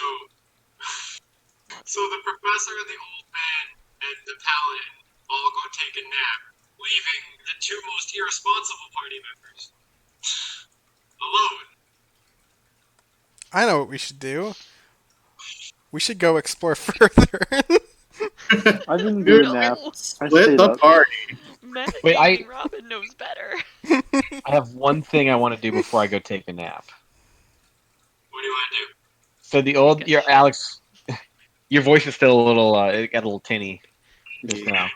Speaker 1: so the professor, the old man, and the paladin all go take a nap, leaving the two most irresponsible party members alone.
Speaker 2: I know what we should do. We should go explore further.
Speaker 6: I didn't get a
Speaker 4: Dude,
Speaker 6: nap. I
Speaker 4: Split
Speaker 6: stayed
Speaker 4: the
Speaker 6: up.
Speaker 4: party.
Speaker 3: Wait,
Speaker 5: Metagaming Robin knows better.
Speaker 3: I have one thing I want to do before I go take a nap.
Speaker 1: What do you want to do?
Speaker 3: So the
Speaker 5: Take
Speaker 3: old,
Speaker 5: a
Speaker 3: your
Speaker 5: shit.
Speaker 3: Alex, your voice is still a little, it got a little tinny just
Speaker 4: Yeah.
Speaker 3: now.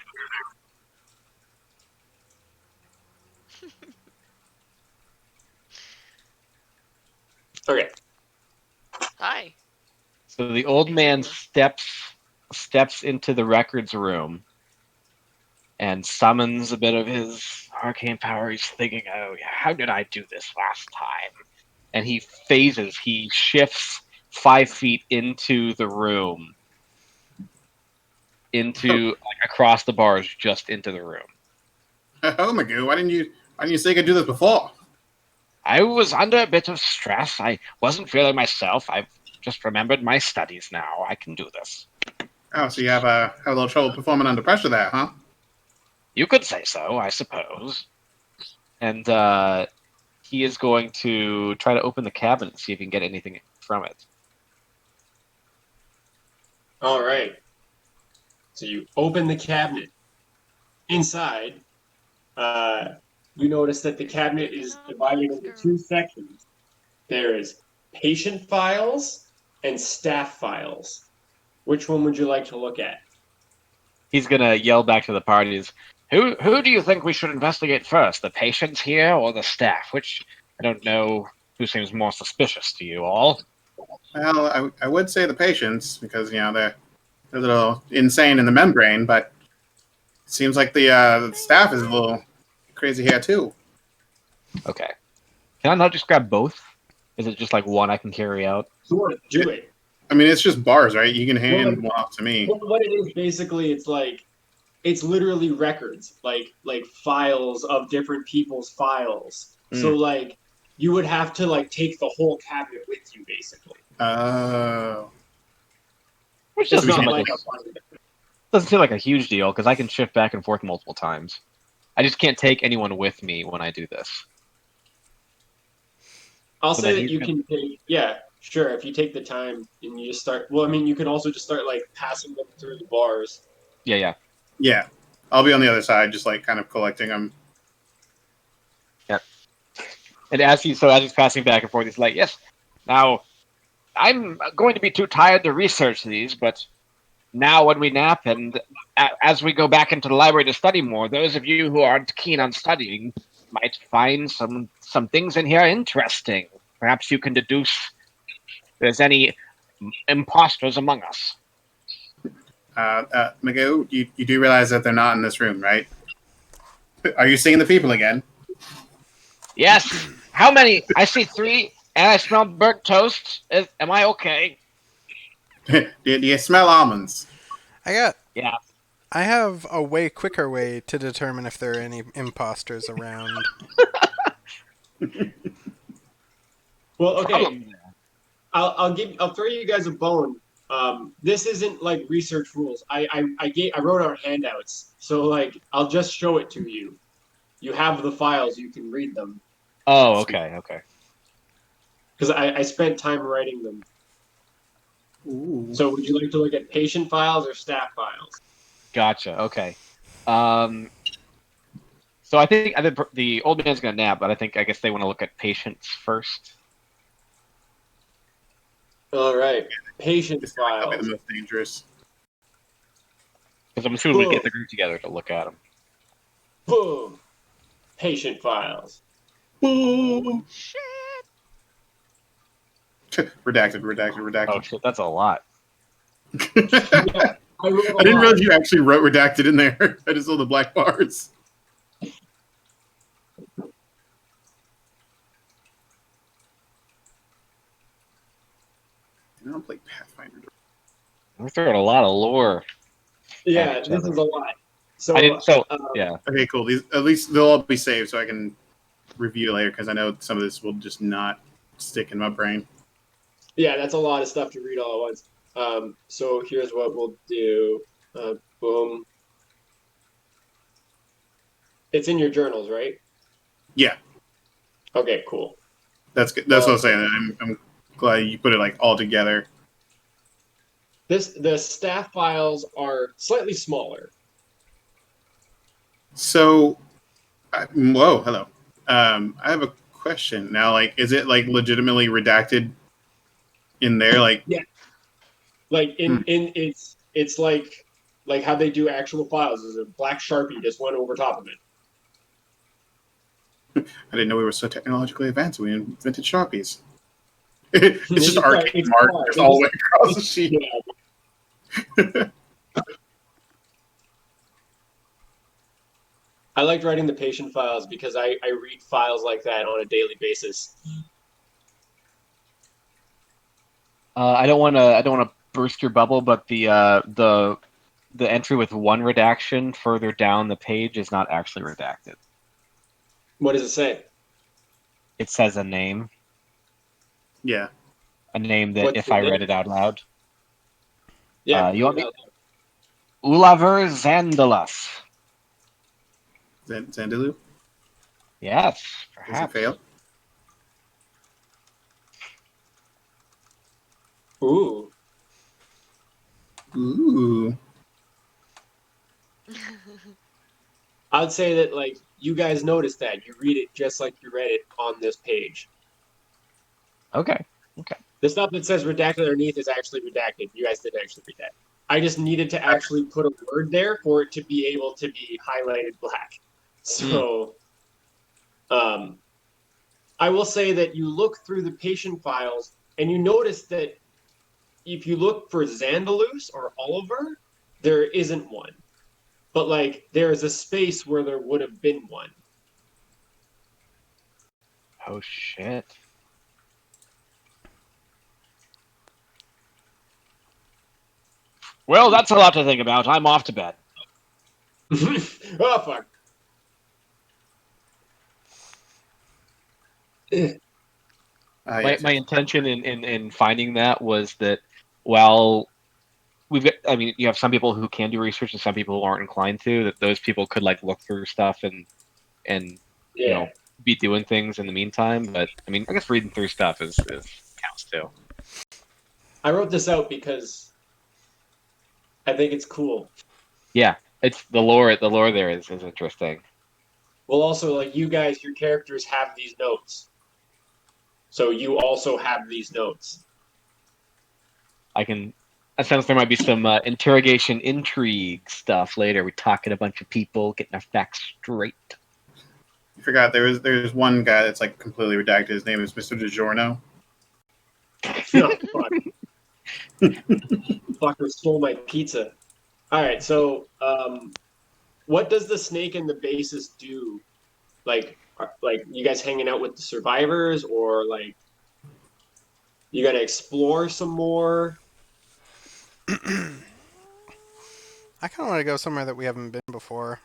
Speaker 1: Okay.
Speaker 5: Hi.
Speaker 3: So the old
Speaker 5: Thanks for
Speaker 3: man
Speaker 5: here.
Speaker 3: steps into the records room and summons a bit of his arcane power. He's thinking, "Oh, how did I do this last time?" And he phases. He shifts 5 feet into the room, into like across the bars, just into the room.
Speaker 4: Oh my god! Why didn't you say I could do this before?
Speaker 3: I was under a bit of stress. I wasn't feeling myself. I've just remembered my studies now. I can do this.
Speaker 4: Oh, so you have a little trouble performing under pressure there, huh?
Speaker 3: You could say so, I suppose. And he is going to try to open the cabinet and see if he can get anything from it.
Speaker 1: All right. So you open the cabinet. Inside, you notice that the cabinet is divided into two sections. There is patient files and staff files. Which one would you like to look at?
Speaker 3: He's going to yell back to the parties, Who do you think we should investigate first, the patients here or the staff? Which, I don't know who seems more suspicious to you all.
Speaker 4: Well, I would say the patients because they're a little insane in the membrane, but it seems like the staff is a little crazy here too.
Speaker 3: Okay. Can I not just grab both? Is it just like one I can carry out?
Speaker 1: Sure, do it.
Speaker 4: I mean, it's just bars, right? You can hand
Speaker 1: Well,
Speaker 4: one off to me.
Speaker 1: what it is basically, it's literally records, like files of different people's files. So like you would have to like take the whole cabinet with you, basically.
Speaker 4: Oh.
Speaker 3: Which
Speaker 1: It's
Speaker 3: doesn't
Speaker 1: not
Speaker 3: seem
Speaker 1: like
Speaker 3: like doesn't seem like a huge deal because I can shift back and forth multiple times. I just can't take anyone with me when I do this.
Speaker 1: I'll
Speaker 3: So
Speaker 1: say
Speaker 3: then
Speaker 1: that
Speaker 3: he's
Speaker 1: you
Speaker 3: gonna-
Speaker 1: can take, yeah, sure, if you take the time and you just start. Well, I mean, you can also just start like passing them through the bars.
Speaker 3: Yeah.
Speaker 4: Yeah. I'll be on the other side, just like kind of collecting them.
Speaker 3: And as he's passing back and forth, he's like, "Yes, now I'm going to be too tired to research these, but now when we nap and as we go back into the library to study more, those of you who aren't keen on studying might find some things in here interesting. Perhaps you can deduce if there's any imposters among us."
Speaker 4: Magoo, you do realize that they're not in this room, right? Are you seeing the people again?
Speaker 3: Yes. How many? I see 3, and I smell burnt toast. Am I okay?
Speaker 4: do you smell almonds?
Speaker 3: Yeah.
Speaker 2: I have a way quicker way to determine if there are any imposters around.
Speaker 1: Well, okay,
Speaker 3: Problem there.
Speaker 1: I'll throw you guys a bone. This isn't like research rules. I wrote out handouts, so like I'll just show it to you. You have the files, you can read them.
Speaker 3: Oh, okay.
Speaker 1: Because I spent time writing them.
Speaker 4: Ooh.
Speaker 1: So would you like to look at patient files or staff files?
Speaker 3: Gotcha. Okay. So I think the old man's gonna nap, but I guess they want to look at patients first.
Speaker 1: All right. Patient
Speaker 4: This guy might be
Speaker 1: files.
Speaker 4: the most dangerous.
Speaker 3: Because I'm assuming we
Speaker 1: Boom.
Speaker 3: get the group together to look at them.
Speaker 1: Boom. Patient files.
Speaker 4: Ooh.
Speaker 5: Shit.
Speaker 4: redacted.
Speaker 3: Oh shit, that's a lot.
Speaker 1: Yeah, I wrote a
Speaker 4: I didn't
Speaker 1: lot.
Speaker 4: realize you actually wrote redacted in there. I just saw the black bars. I don't play Pathfinder.
Speaker 3: We're throwing a lot of lore.
Speaker 1: Yeah,
Speaker 3: each
Speaker 1: this
Speaker 3: other.
Speaker 1: is a lot. So,
Speaker 3: I didn't. So
Speaker 1: um,
Speaker 3: yeah.
Speaker 4: Okay, cool. These at least they'll all be saved, so I can review later because I know some of this will just not stick in my brain.
Speaker 1: yeah, that's a lot of stuff to read all at once. So here's what we'll do. Boom. It's in your journals, right?
Speaker 4: Yeah,
Speaker 1: Okay, cool.
Speaker 4: that's good. That's what
Speaker 1: Well,
Speaker 4: I'm saying. I'm glad you put it like all together.
Speaker 1: the staff files are slightly smaller.
Speaker 4: So, whoa, hello. I have a question now. Like, is it like legitimately redacted in there? Like,
Speaker 1: Yeah, like in it's like how they do actual files. There's a black sharpie just went over top of it.
Speaker 4: I didn't know we were so technologically advanced. We invented Sharpies. It's
Speaker 1: They
Speaker 4: just
Speaker 1: just got-
Speaker 4: arcane
Speaker 1: it's
Speaker 4: mark
Speaker 1: hard.
Speaker 4: just
Speaker 1: They
Speaker 4: all the
Speaker 1: just-
Speaker 4: way across the sheet.
Speaker 1: Yeah. I liked writing the patient files because I read files like that on a daily basis.
Speaker 3: I don't want to. I don't want to burst your bubble, but the entry with one redaction further down the page is not actually redacted.
Speaker 1: What does it say?
Speaker 3: It says a name
Speaker 4: Yeah.
Speaker 3: that
Speaker 1: What's
Speaker 3: if
Speaker 1: the
Speaker 3: I
Speaker 1: name?
Speaker 3: read it out loud,
Speaker 1: Yeah,
Speaker 3: you want
Speaker 1: read
Speaker 3: me?
Speaker 1: it out
Speaker 3: Ulaver Zandalas.
Speaker 4: Zandaloo?
Speaker 3: Yes,
Speaker 4: Does it
Speaker 3: perhaps.
Speaker 4: fail?
Speaker 1: loud. Ooh.
Speaker 4: Ooh.
Speaker 1: I'd say that like you guys noticed that. You read it just like you read it on this page.
Speaker 3: Okay.
Speaker 1: The stuff that says redacted underneath is actually redacted. You guys did actually read that. I just needed to actually put a word there for it to be able to be highlighted black. So I will say that you look through the patient files and you notice that if you look for Zandalus or Oliver, there isn't one. But like there is a space where there would have been one.
Speaker 3: Oh shit. Well, that's a lot to think about. I'm off to bed.
Speaker 1: Oh fuck.
Speaker 3: My
Speaker 4: Yes.
Speaker 3: my intention in finding that was that while we've got, I mean, you have some people who can do research and some people who aren't inclined to, that those people could like look through stuff and you
Speaker 1: Yeah.
Speaker 3: know be doing things in the meantime. But I mean, I guess reading through stuff is counts too.
Speaker 1: I wrote this out because I think it's cool.
Speaker 3: Yeah, it's the lore. The lore there is interesting.
Speaker 1: Well, also, like you guys, your characters have these notes. So you also have these notes.
Speaker 3: I can. That sounds there might be some interrogation intrigue stuff later. We're talking a bunch of people, getting our facts straight.
Speaker 4: I forgot there's one guy that's like completely redacted. His name is Mr. DiGiorno.
Speaker 1: No, fuck. Fucker stole my pizza. All right, so what does the snake and the basis do? Like you guys hanging out with the survivors, or like you gotta explore some more?
Speaker 2: I kind of want to go somewhere that we haven't been before.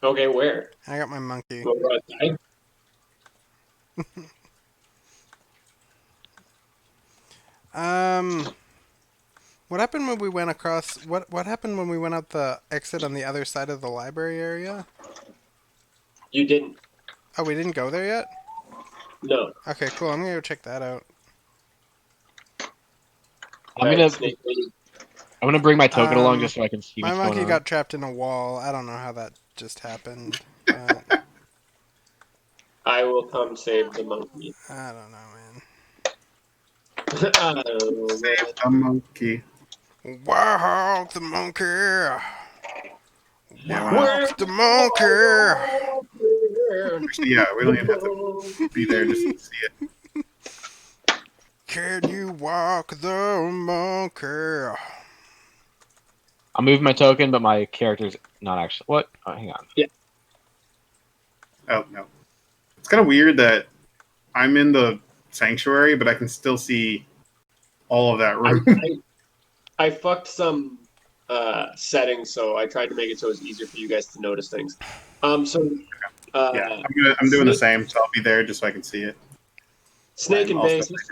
Speaker 1: Okay, where?
Speaker 2: I got my monkey.
Speaker 1: Go outside?
Speaker 2: Um, what happened when we went across? What happened when we went out the exit on the other side of the library area?
Speaker 1: You didn't.
Speaker 2: Oh, we didn't go there yet.
Speaker 1: No.
Speaker 2: Okay, cool. I'm gonna go check that out.
Speaker 3: I'm
Speaker 1: All
Speaker 3: gonna
Speaker 1: right, snake lady.
Speaker 3: I'm gonna bring my token along just so I can see
Speaker 2: My
Speaker 3: what's going
Speaker 2: monkey
Speaker 3: on.
Speaker 2: got trapped in a wall. I don't know how that just happened, but
Speaker 1: I will come save the monkey.
Speaker 2: I don't know, man.
Speaker 1: Oh, man.
Speaker 4: Save the monkey.
Speaker 2: Walk the monkey.
Speaker 4: Yeah, why not?
Speaker 1: Where
Speaker 2: Walk the monkey.
Speaker 4: Actually, yeah, we don't even have to be there just to see it.
Speaker 2: Can you walk the monkey?
Speaker 3: I'm moving my token, but my character's not actually. What? Oh, hang on.
Speaker 4: Oh no, it's kind of weird that I'm in the sanctuary, but I can still see all of that
Speaker 1: I,
Speaker 4: room.
Speaker 1: I fucked some settings, so I tried to make it so it's easier for you guys to notice things. So
Speaker 4: Yeah, I'm doing the
Speaker 1: Snake,
Speaker 4: same, so I'll be there just so I can see it.
Speaker 1: Snake and
Speaker 4: Also,
Speaker 1: Basis.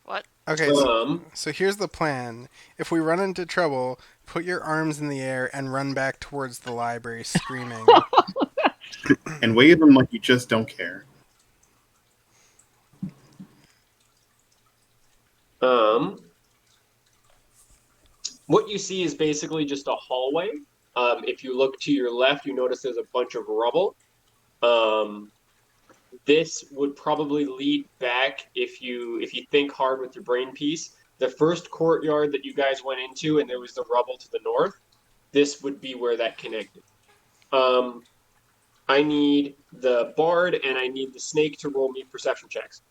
Speaker 5: What?
Speaker 2: Okay,
Speaker 1: Um,
Speaker 2: so here's the plan. If we run into trouble, put your arms in the air and run back towards the library screaming.
Speaker 4: and wave them like you just don't care.
Speaker 1: what you see is basically just a hallway. If you look to your left, you notice there's a bunch of rubble. This would probably lead back if you think hard with your brain piece. The first courtyard that you guys went into, and there was the rubble to the north. This would be where that connected. Um, I need the bard and I need the snake to roll me perception checks.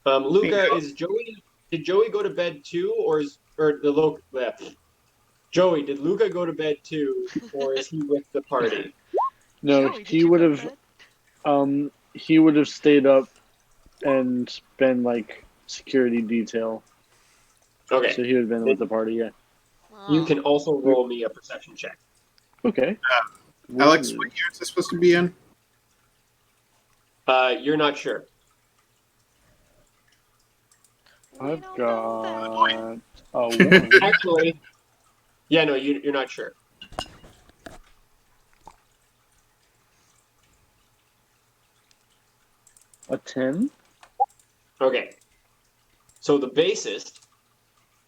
Speaker 1: Luca, is Joey? Did Joey go to bed too, or the local? Joey, did Luca go to bed too, or is he with the party?
Speaker 6: No,
Speaker 5: Joey, did
Speaker 6: he
Speaker 5: you
Speaker 6: would
Speaker 5: go to
Speaker 6: have.
Speaker 5: bed?
Speaker 6: He would have stayed up and been like security detail.
Speaker 1: Okay,
Speaker 6: So he would have been with the party. Yeah.
Speaker 1: you
Speaker 5: Oh.
Speaker 1: can also roll me a perception check.
Speaker 6: Okay.
Speaker 4: Alex, what year is this supposed to be in?
Speaker 1: You're not sure.
Speaker 5: We
Speaker 6: I've
Speaker 5: don't know that.
Speaker 6: got a one,
Speaker 1: Actually, yeah, no, you're not sure.
Speaker 6: a 10.
Speaker 1: Okay, so the bassist,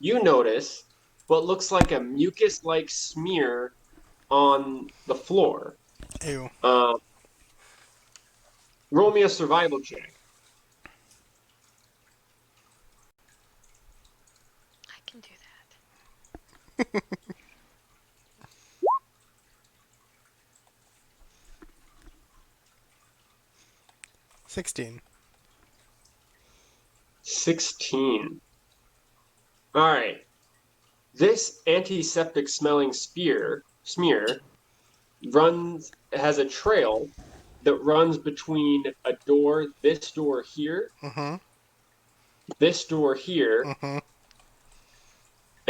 Speaker 1: you notice what looks like a mucus-like smear on the floor.
Speaker 2: Ew.
Speaker 1: Roll me a survival check.
Speaker 5: I can do that.
Speaker 2: 16.
Speaker 1: 16. All right. This antiseptic smelling smear has a trail that runs between this door here,
Speaker 2: Mm-hmm.
Speaker 1: this door here,
Speaker 2: Mm-hmm.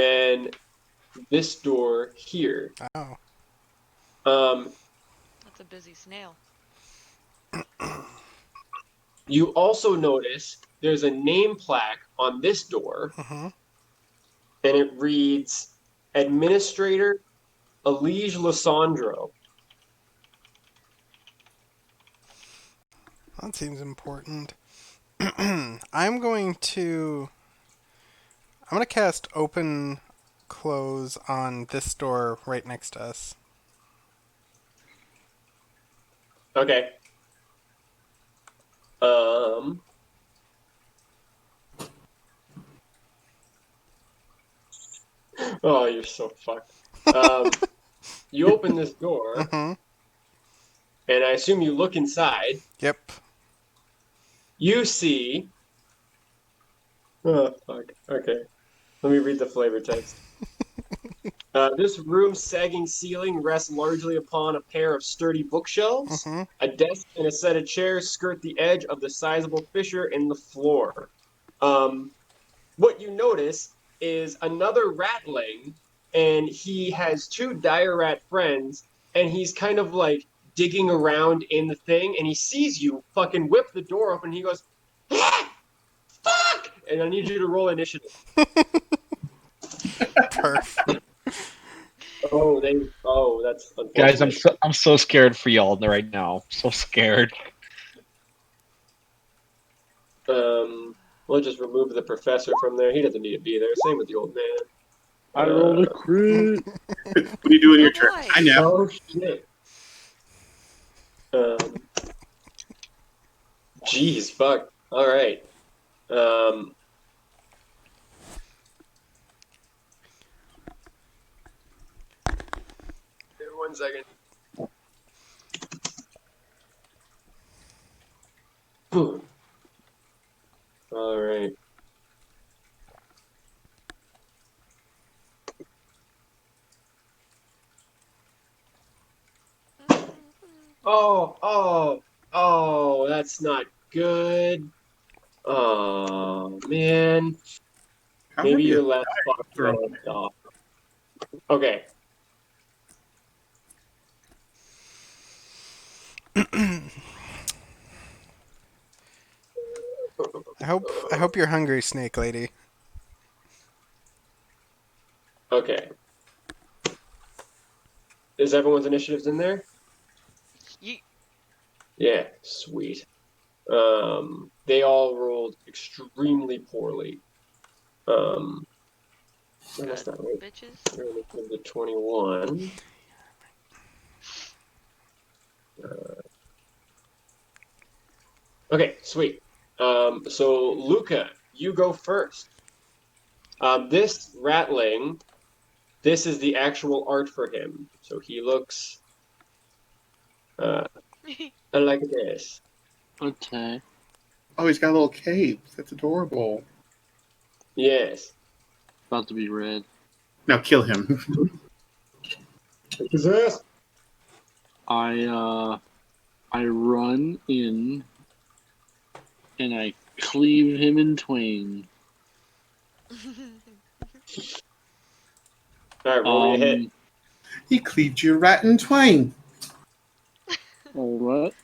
Speaker 1: and this door here.
Speaker 2: Oh.
Speaker 1: Um,
Speaker 5: That's a busy snail.
Speaker 1: you also notice there's a name plaque on this door,
Speaker 2: Mm-hmm.
Speaker 1: and it reads Administrator Elige Losandro.
Speaker 2: That seems important. I'm going to cast open close on this door right next to us.
Speaker 1: Okay. Oh, you're so fucked. You open this door,
Speaker 2: Mm-hmm.
Speaker 1: and I assume you look inside.
Speaker 2: Yep.
Speaker 1: You see. Oh, fuck. Okay. Let me read the flavor text. This room's sagging ceiling rests largely upon a pair of sturdy bookshelves.
Speaker 2: Mm-hmm.
Speaker 1: A desk and a set of chairs skirt the edge of the sizable fissure in the floor. What you notice is another ratling, and he has two dire rat friends, and he's kind of like digging around in the thing, and he sees you fucking whip the door open, and he goes, ah, fuck! And I need you to roll initiative.
Speaker 2: Perfect.
Speaker 1: That's unfortunate.
Speaker 3: Guys, I'm so scared for y'all right now. So scared.
Speaker 1: Um, We'll just remove the professor from there. He doesn't need to be there. Same with the old man.
Speaker 6: I rolled a crit.
Speaker 4: What do you do in
Speaker 5: Oh
Speaker 4: your turn?
Speaker 5: boy.
Speaker 4: I know.
Speaker 1: Oh shit. Jeez, fuck. All right. Um, 1 second. All right. Oh, that's not good. Oh, man.
Speaker 4: How
Speaker 1: Maybe
Speaker 4: have
Speaker 1: you're
Speaker 4: you
Speaker 1: less fucked than
Speaker 4: thrown?
Speaker 1: I thought. Okay.
Speaker 2: I hope you're hungry, snake lady.
Speaker 1: Okay. Is everyone's initiatives in there?
Speaker 5: You,
Speaker 1: Yeah, sweet. They all rolled extremely poorly. That's
Speaker 5: good
Speaker 1: not right.
Speaker 5: bitches.
Speaker 1: We're gonna give the 21. Okay, sweet. So Luca, you go first. This ratling, this is the actual art for him. So he looks uh, like this.
Speaker 6: Okay.
Speaker 4: Oh, he's got a little cape. That's adorable.
Speaker 1: Yes.
Speaker 6: About to be red.
Speaker 4: Now kill him.
Speaker 1: Kick his ass.
Speaker 6: I run in and I cleave him in twain.
Speaker 1: All right, roll me a hit.
Speaker 4: He cleaved you right in twain.
Speaker 6: All right.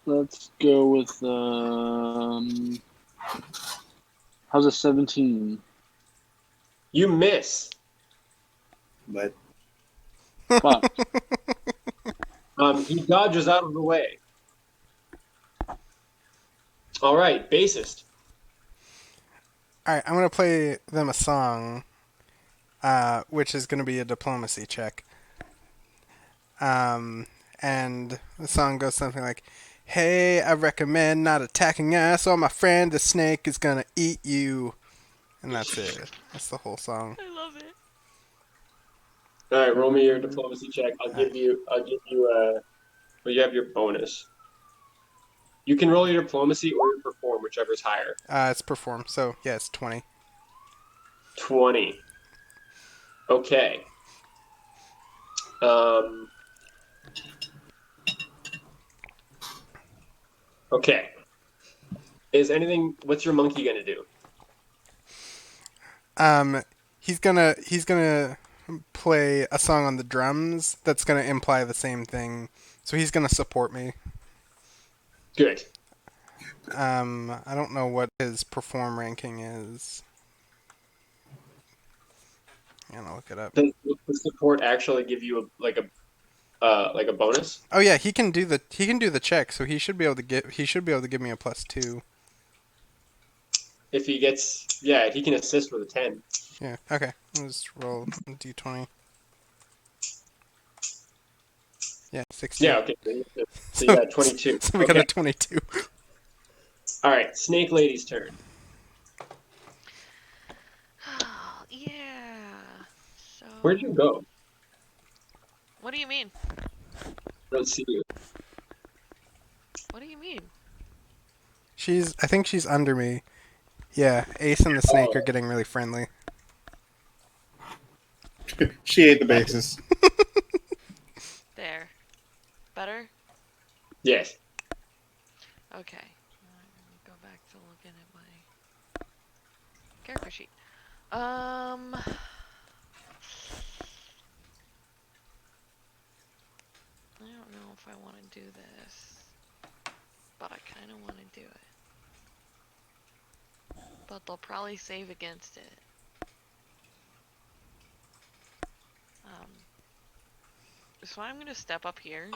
Speaker 6: Let's go with how's a 17?
Speaker 1: You miss.
Speaker 4: But
Speaker 6: Fuck.
Speaker 1: He dodges out of the way. All right, bassist.
Speaker 2: Alright, I'm gonna play them a song, which is gonna be a diplomacy check. And the song goes something like, "Hey, I recommend not attacking us, or my friend the snake is gonna eat you." And that's it. That's the whole song.
Speaker 5: I love it.
Speaker 1: All right, roll me your diplomacy check. I'll
Speaker 2: Alright.
Speaker 1: give you. Well, you have your bonus. You can roll your diplomacy or your perform, whichever's higher.
Speaker 2: It's perform, so yeah, it's 20.
Speaker 1: 20. Okay. Um. Okay. Is anything? What's your monkey gonna do?
Speaker 2: Um, he's gonna play a song on the drums that's gonna imply the same thing. So he's gonna support me.
Speaker 1: Good.
Speaker 2: I don't know what his perform ranking is. I'm gonna look it up.
Speaker 1: Does the support actually give you like a bonus?
Speaker 2: Oh yeah, he can do the check, so he should be able to give me a +2.
Speaker 1: If he gets, yeah, he can assist with a 10.
Speaker 2: Yeah. Okay. Let's roll a d20. Yeah, 16.
Speaker 1: Yeah. Okay. So you
Speaker 2: So,
Speaker 1: got 22.
Speaker 2: so we got
Speaker 1: Okay.
Speaker 2: a 22.
Speaker 1: All right. Snake Lady's turn.
Speaker 5: Yeah. So.
Speaker 1: Where'd you go?
Speaker 5: What do you mean?
Speaker 1: I don't see you.
Speaker 5: What do you mean?
Speaker 2: I think she's under me. Yeah, Ace and the Snake
Speaker 1: Oh,
Speaker 2: are getting really friendly.
Speaker 4: she ate the bases.
Speaker 5: There. Better?
Speaker 1: yes.
Speaker 5: Okay. Let me go back to looking at my character sheet. I don't know if I want to do this, but I kind of want to do it. But they'll probably save against it. So I'm going to step up here.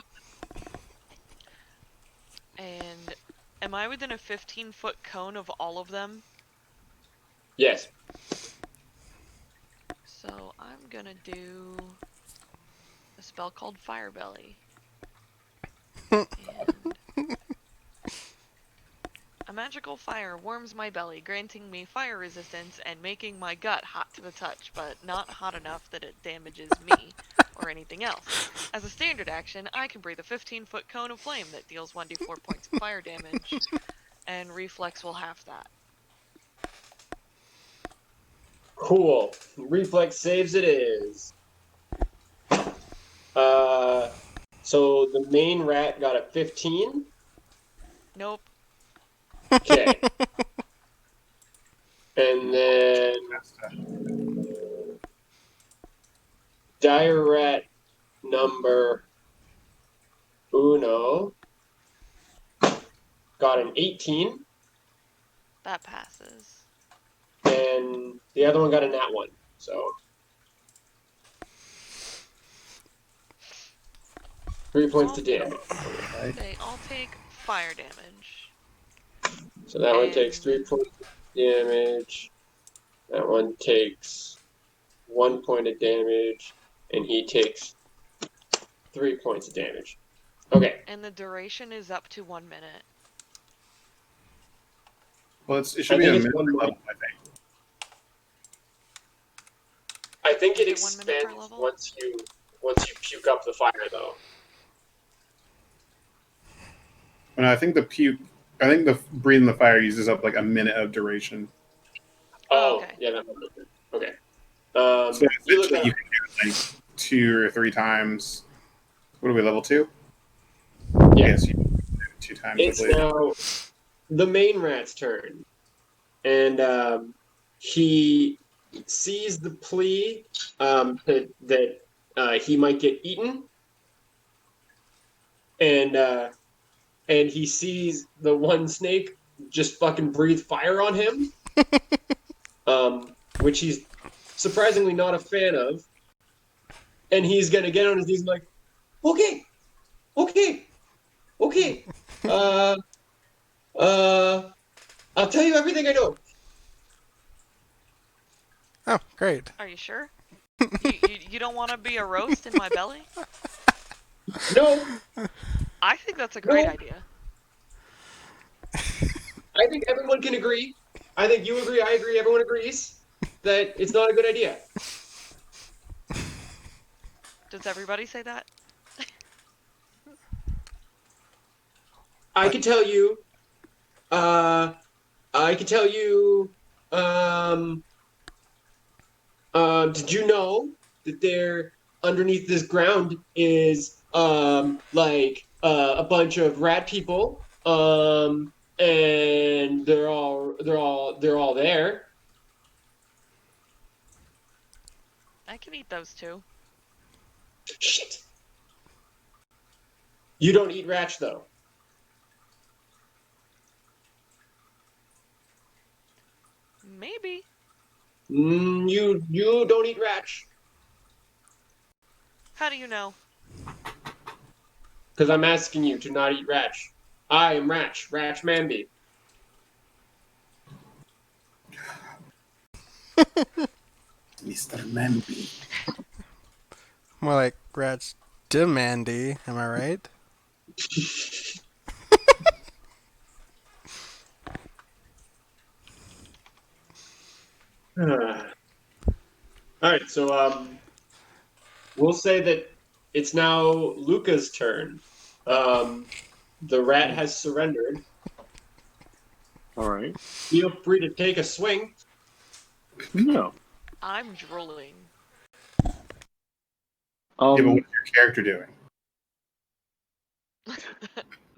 Speaker 5: And am I within a 15-foot cone of all of them?
Speaker 1: Yes.
Speaker 5: So I'm gonna do a spell called Fire Belly. And a magical fire warms my belly, granting me fire resistance and making my gut hot to the touch, but not hot enough that it damages me or anything else. As a standard action, I can breathe a 15-foot cone of flame that deals 1d4 points of fire damage, and reflex will half that.
Speaker 1: Cool. Reflex saves it is. So the main rat got a 15.
Speaker 5: Nope.
Speaker 1: Okay. And then dire rat number uno got an 18.
Speaker 5: That passes.
Speaker 1: And the other one got a nat 1. So 3 points to damage.
Speaker 5: Okay, I'll take fire damage.
Speaker 1: So that one takes
Speaker 5: And
Speaker 1: 3 points of damage. That one takes 1 point of damage. And he takes 3 points of damage. Okay.
Speaker 5: And the duration is up to 1 minute.
Speaker 4: Well, it should
Speaker 1: I
Speaker 4: be
Speaker 1: think
Speaker 4: a
Speaker 1: it's
Speaker 4: minute
Speaker 1: 1 minute.
Speaker 4: level, I think.
Speaker 1: I think
Speaker 5: Is
Speaker 1: it
Speaker 5: it 1 minute per
Speaker 1: expands
Speaker 5: level?
Speaker 1: once you puke up the fire, though.
Speaker 4: And I think the breathing the fire uses up like a minute of duration.
Speaker 5: Oh, okay.
Speaker 1: Yeah, that might be good. Okay.
Speaker 4: So
Speaker 1: You look
Speaker 4: essentially,
Speaker 1: up.
Speaker 4: you can do it like 2 or 3 times. What are we, level 2?
Speaker 1: Yeah.
Speaker 4: Yes, you can do it 2 times, I
Speaker 1: It's
Speaker 4: believe.
Speaker 1: now the main rat's turn, and he sees the plea that he might get eaten, and he sees the one snake just fucking breathe fire on him, which he's surprisingly not a fan of, and he's gonna get on his knees and be like, okay, okay, okay, uh, I'll tell you everything I know.
Speaker 2: Oh, great.
Speaker 5: Are you sure? You don't want to be a roast in my belly?
Speaker 1: No,
Speaker 5: I think that's a great
Speaker 1: no,
Speaker 5: idea.
Speaker 1: I think everyone can agree. I think you agree. I agree. Everyone agrees that it's not a good idea.
Speaker 5: Does everybody say that?
Speaker 1: I could tell you. Uh, I could tell you. Um, did you know that there underneath this ground is like a bunch of rat people and they're all there.
Speaker 5: I can eat those too.
Speaker 1: Shit. You don't eat rats though.
Speaker 5: Maybe.
Speaker 1: You don't eat rats
Speaker 5: How do you know?
Speaker 1: because I'm asking you to not eat rats. I am Ratch Manby.
Speaker 4: Mr. Memby.
Speaker 2: More like Rat's Demandy, am I right?
Speaker 1: All right, so we'll say that it's now Luca's turn. The rat has surrendered.
Speaker 6: All right.
Speaker 1: Feel free to take a swing.
Speaker 6: No.
Speaker 5: I'm drooling.
Speaker 4: Yeah, but
Speaker 6: Um,
Speaker 4: what's your character doing?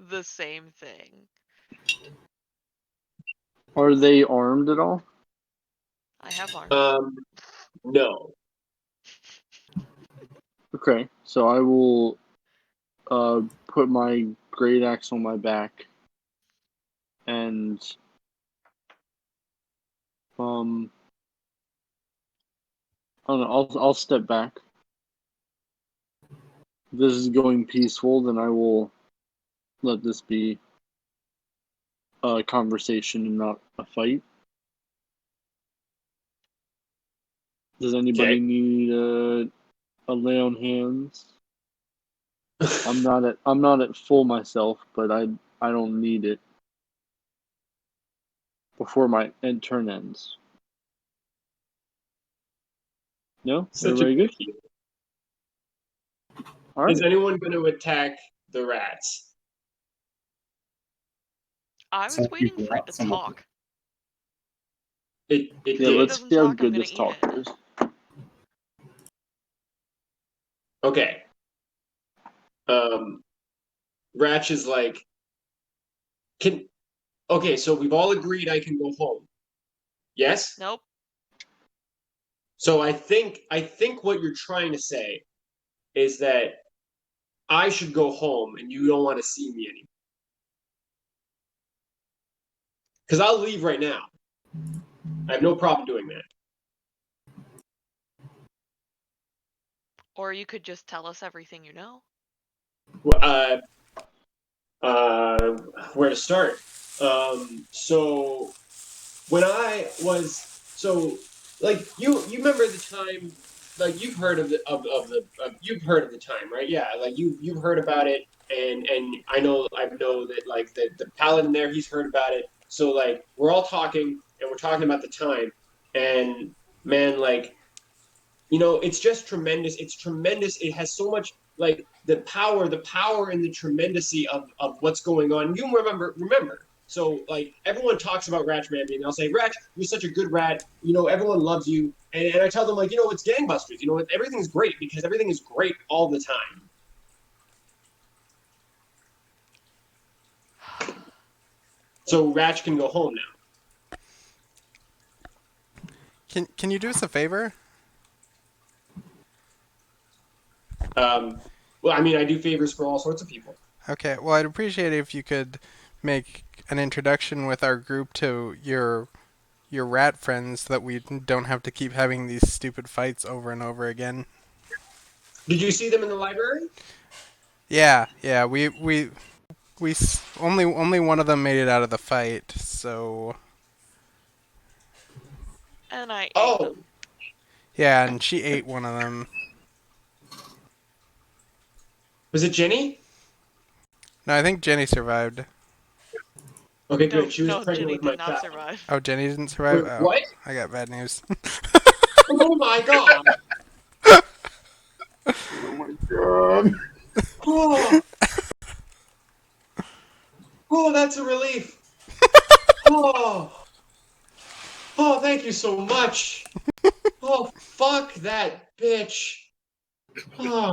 Speaker 5: The same thing.
Speaker 6: are they armed at all?
Speaker 5: I have arms.
Speaker 1: No.
Speaker 6: Okay, so I will put my great axe on my back and I don't know, I'll step back. If this is going peaceful, then I will let this be a conversation and not a fight. Does anybody need a lay on hands? I'm not at full myself, but I don't need it before my turn ends. No,
Speaker 1: Such a
Speaker 6: everybody good?
Speaker 1: pity.
Speaker 6: All right.
Speaker 1: Is anyone going to attack the rats?
Speaker 5: I was waiting for it to talk.
Speaker 1: It
Speaker 6: Yeah,
Speaker 1: did.
Speaker 6: let's
Speaker 5: doesn't
Speaker 6: see how
Speaker 5: talk, I'm
Speaker 6: good
Speaker 5: gonna
Speaker 6: this
Speaker 5: eat
Speaker 6: talk
Speaker 5: it.
Speaker 6: is.
Speaker 1: Okay. Ratch is like, can. Okay, so we've all agreed I can go home. Yes.
Speaker 5: Nope.
Speaker 1: So I think what you're trying to say is that I should go home and you don't want to see me anymore. Because I'll leave right now. I have no problem doing that.
Speaker 5: Or you could just tell us everything you know.
Speaker 1: Uh, where to start? So when I was like you remember the time, like you've heard you've heard of the time, right? Yeah, like you've heard about it, and I know that like the paladin there, he's heard about it. So like we're all talking and we're talking about the time, and man, like it's just tremendous. It's tremendous. It has so much like the power and the tremendousy of what's going on. You remember. So like everyone talks about Ratch Manby, and I'll say, Ratch, you're such a good rat. Everyone loves you, and I tell them like, it's gangbusters. Everything's great because everything is great all the time. So Ratch can go home
Speaker 2: Can you do us a favor?
Speaker 1: now. Well, I mean, I do favors for all sorts of people.
Speaker 2: Okay, well, I'd appreciate it if you could make an introduction with our group to your rat friends so that we don't have to keep having these stupid fights over and over again.
Speaker 1: Did you see them in the library?
Speaker 2: Yeah, only one of them made it out of the fight, so
Speaker 5: And I ate
Speaker 1: Oh,
Speaker 5: them.
Speaker 2: yeah, and she ate one of them.
Speaker 1: was it Jenny?
Speaker 2: No, I think Jenny survived.
Speaker 1: Okay,
Speaker 5: No,
Speaker 1: good. She was
Speaker 5: no,
Speaker 1: pregnant
Speaker 5: Jenny
Speaker 1: with my
Speaker 5: did not
Speaker 1: child.
Speaker 5: survive.
Speaker 2: Oh, Jenny didn't survive?
Speaker 1: Wait,
Speaker 2: Oh,
Speaker 1: what?
Speaker 2: I got bad news.
Speaker 1: Oh my god!
Speaker 4: Oh my god.
Speaker 1: Oh, oh, that's a relief. Oh, oh, thank you so much. Oh, fuck that bitch. Oh.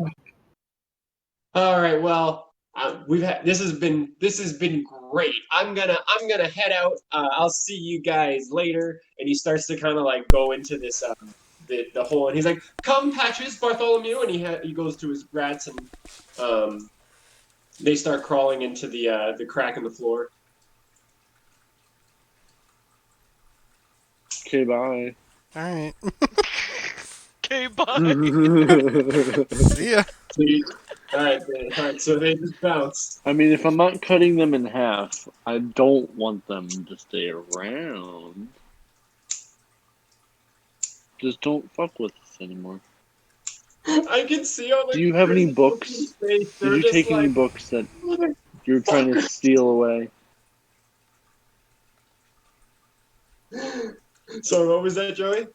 Speaker 1: All right, well, this has been great. I'm gonna head out. I'll see you guys later. And he starts to kind of like go into this the hole, and he's like, "Come, Patches, Bartholomew," and he goes to his rats, and um, they start crawling into the crack in the floor.
Speaker 6: Okay, bye.
Speaker 2: All right.
Speaker 5: Okay, bye.
Speaker 2: See ya.
Speaker 1: See? All right, so they just bounce.
Speaker 6: I mean, if I'm not cutting them in half, I don't want them to stay around. Just don't fuck with us anymore.
Speaker 1: I can see all the
Speaker 6: Do you have any
Speaker 1: crazy look in
Speaker 6: books?
Speaker 1: his face.
Speaker 6: Did
Speaker 1: They're
Speaker 6: you
Speaker 1: just
Speaker 6: take any
Speaker 1: like,
Speaker 6: books that you're trying to
Speaker 1: motherfuckers.
Speaker 6: steal away?
Speaker 1: So what was that, Joey?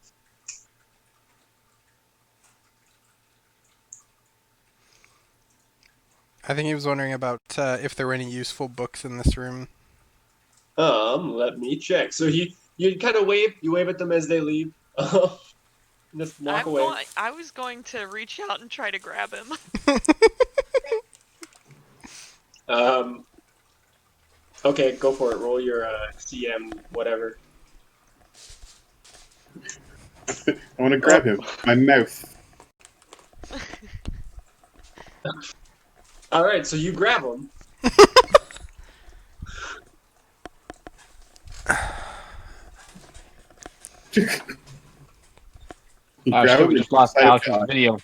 Speaker 2: I think he was wondering about if there were any useful books in this room.
Speaker 1: Let me check. So you kind of wave at them as they leave. Just walk away.
Speaker 5: I was going to reach out and try to grab him.
Speaker 1: Um, okay, go for it. Roll your CM whatever.
Speaker 4: I want to grab him. My mouth.
Speaker 1: All right, so you grab him.
Speaker 4: You
Speaker 3: Oh
Speaker 4: grab
Speaker 3: shit,
Speaker 4: him
Speaker 3: we
Speaker 4: and
Speaker 3: just lost
Speaker 4: sight of
Speaker 3: Alex's
Speaker 4: God.
Speaker 3: video.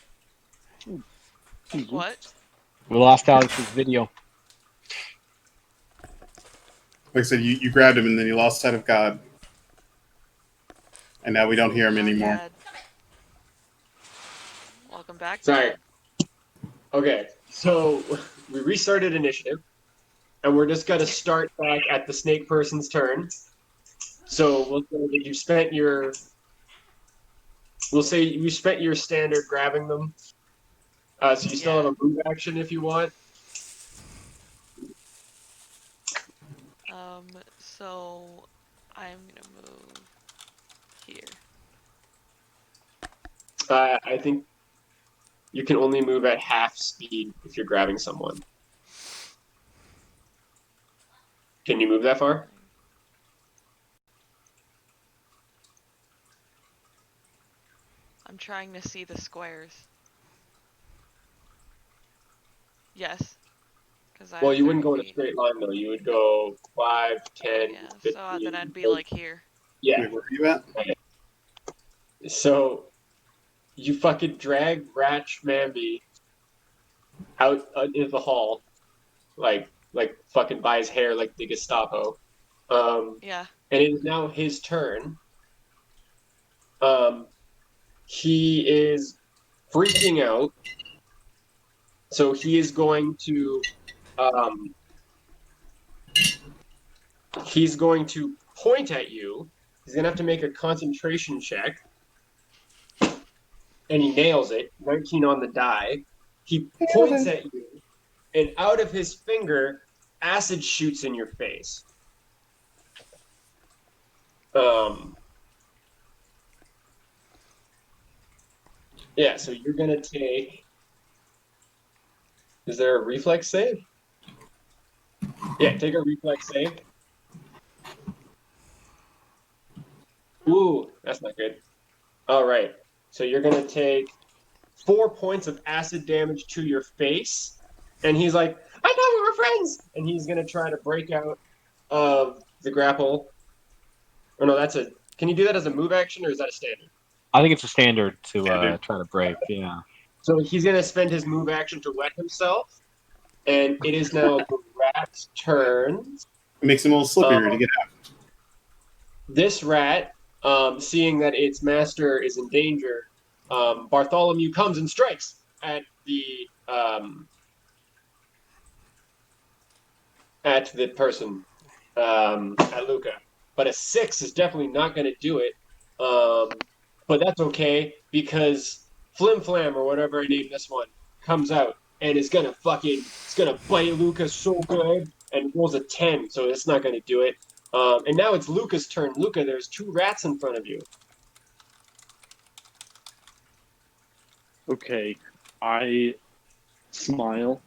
Speaker 5: What?
Speaker 3: We lost Alex's video.
Speaker 4: Like I said, you grabbed him and then you lost sight of God. And now we don't hear him
Speaker 5: My
Speaker 4: anymore.
Speaker 5: bad. Welcome back,
Speaker 1: Sorry.
Speaker 5: Dan.
Speaker 1: Okay, so we restarted initiative, and we're just gonna start back at the snake person's turn. So we'll say that you spent your. We'll say you spent your standard grabbing them. So you still have
Speaker 5: Yeah.
Speaker 1: a move action if you want.
Speaker 5: So I'm gonna move here.
Speaker 1: I think you can only move at half speed if you're grabbing someone. Can you move that far?
Speaker 5: I'm trying to see the squares. Yes. Because I
Speaker 1: Well,
Speaker 5: have
Speaker 1: you
Speaker 5: 30
Speaker 1: wouldn't go in a
Speaker 5: feet.
Speaker 1: straight line though. You would go 5,
Speaker 5: Oh
Speaker 1: 10,
Speaker 5: yeah, so
Speaker 1: 15.
Speaker 5: then I'd be like here.
Speaker 1: Yeah.
Speaker 4: Wait, where are you at?
Speaker 1: So you fucking drag Ratch Mamby out into the hall, like fucking by his hair, like the Gestapo.
Speaker 5: Yeah.
Speaker 1: And it is now his turn. Um, he is freaking out, so he is going to um, he's going to point at you. He's gonna have to make a concentration check, and he nails it. 19 on the die. He points at you, and out of his finger, acid shoots in your face. Um, yeah, so you're gonna take. Is there a reflex save? Yeah, take a reflex save. Ooh, that's not good. All right, so you're gonna take 4 points of acid damage to your face, and he's like, "I thought we were friends," and he's gonna try to break out of the grapple. Or no, that's a. Can you do that as a move action, or is that a standard?
Speaker 3: I think it's a standard to
Speaker 4: Standard.
Speaker 3: try to break. Yeah.
Speaker 1: So he's gonna spend his move action to wet himself, and it is now the rat's turn.
Speaker 4: It makes him a little slippier to
Speaker 1: Um,
Speaker 4: get out.
Speaker 1: this rat, seeing that its master is in danger, Bartholomew comes and strikes at the person, at Luca. But a 6 is definitely not going to do it. But that's okay because Flim Flam or whatever I named this one comes out and is gonna it's gonna bite Luca so good and rolls a 10, so it's not gonna do it. And now it's Luca's turn. Luca, there's 2 rats in front of you.
Speaker 6: Okay, I smile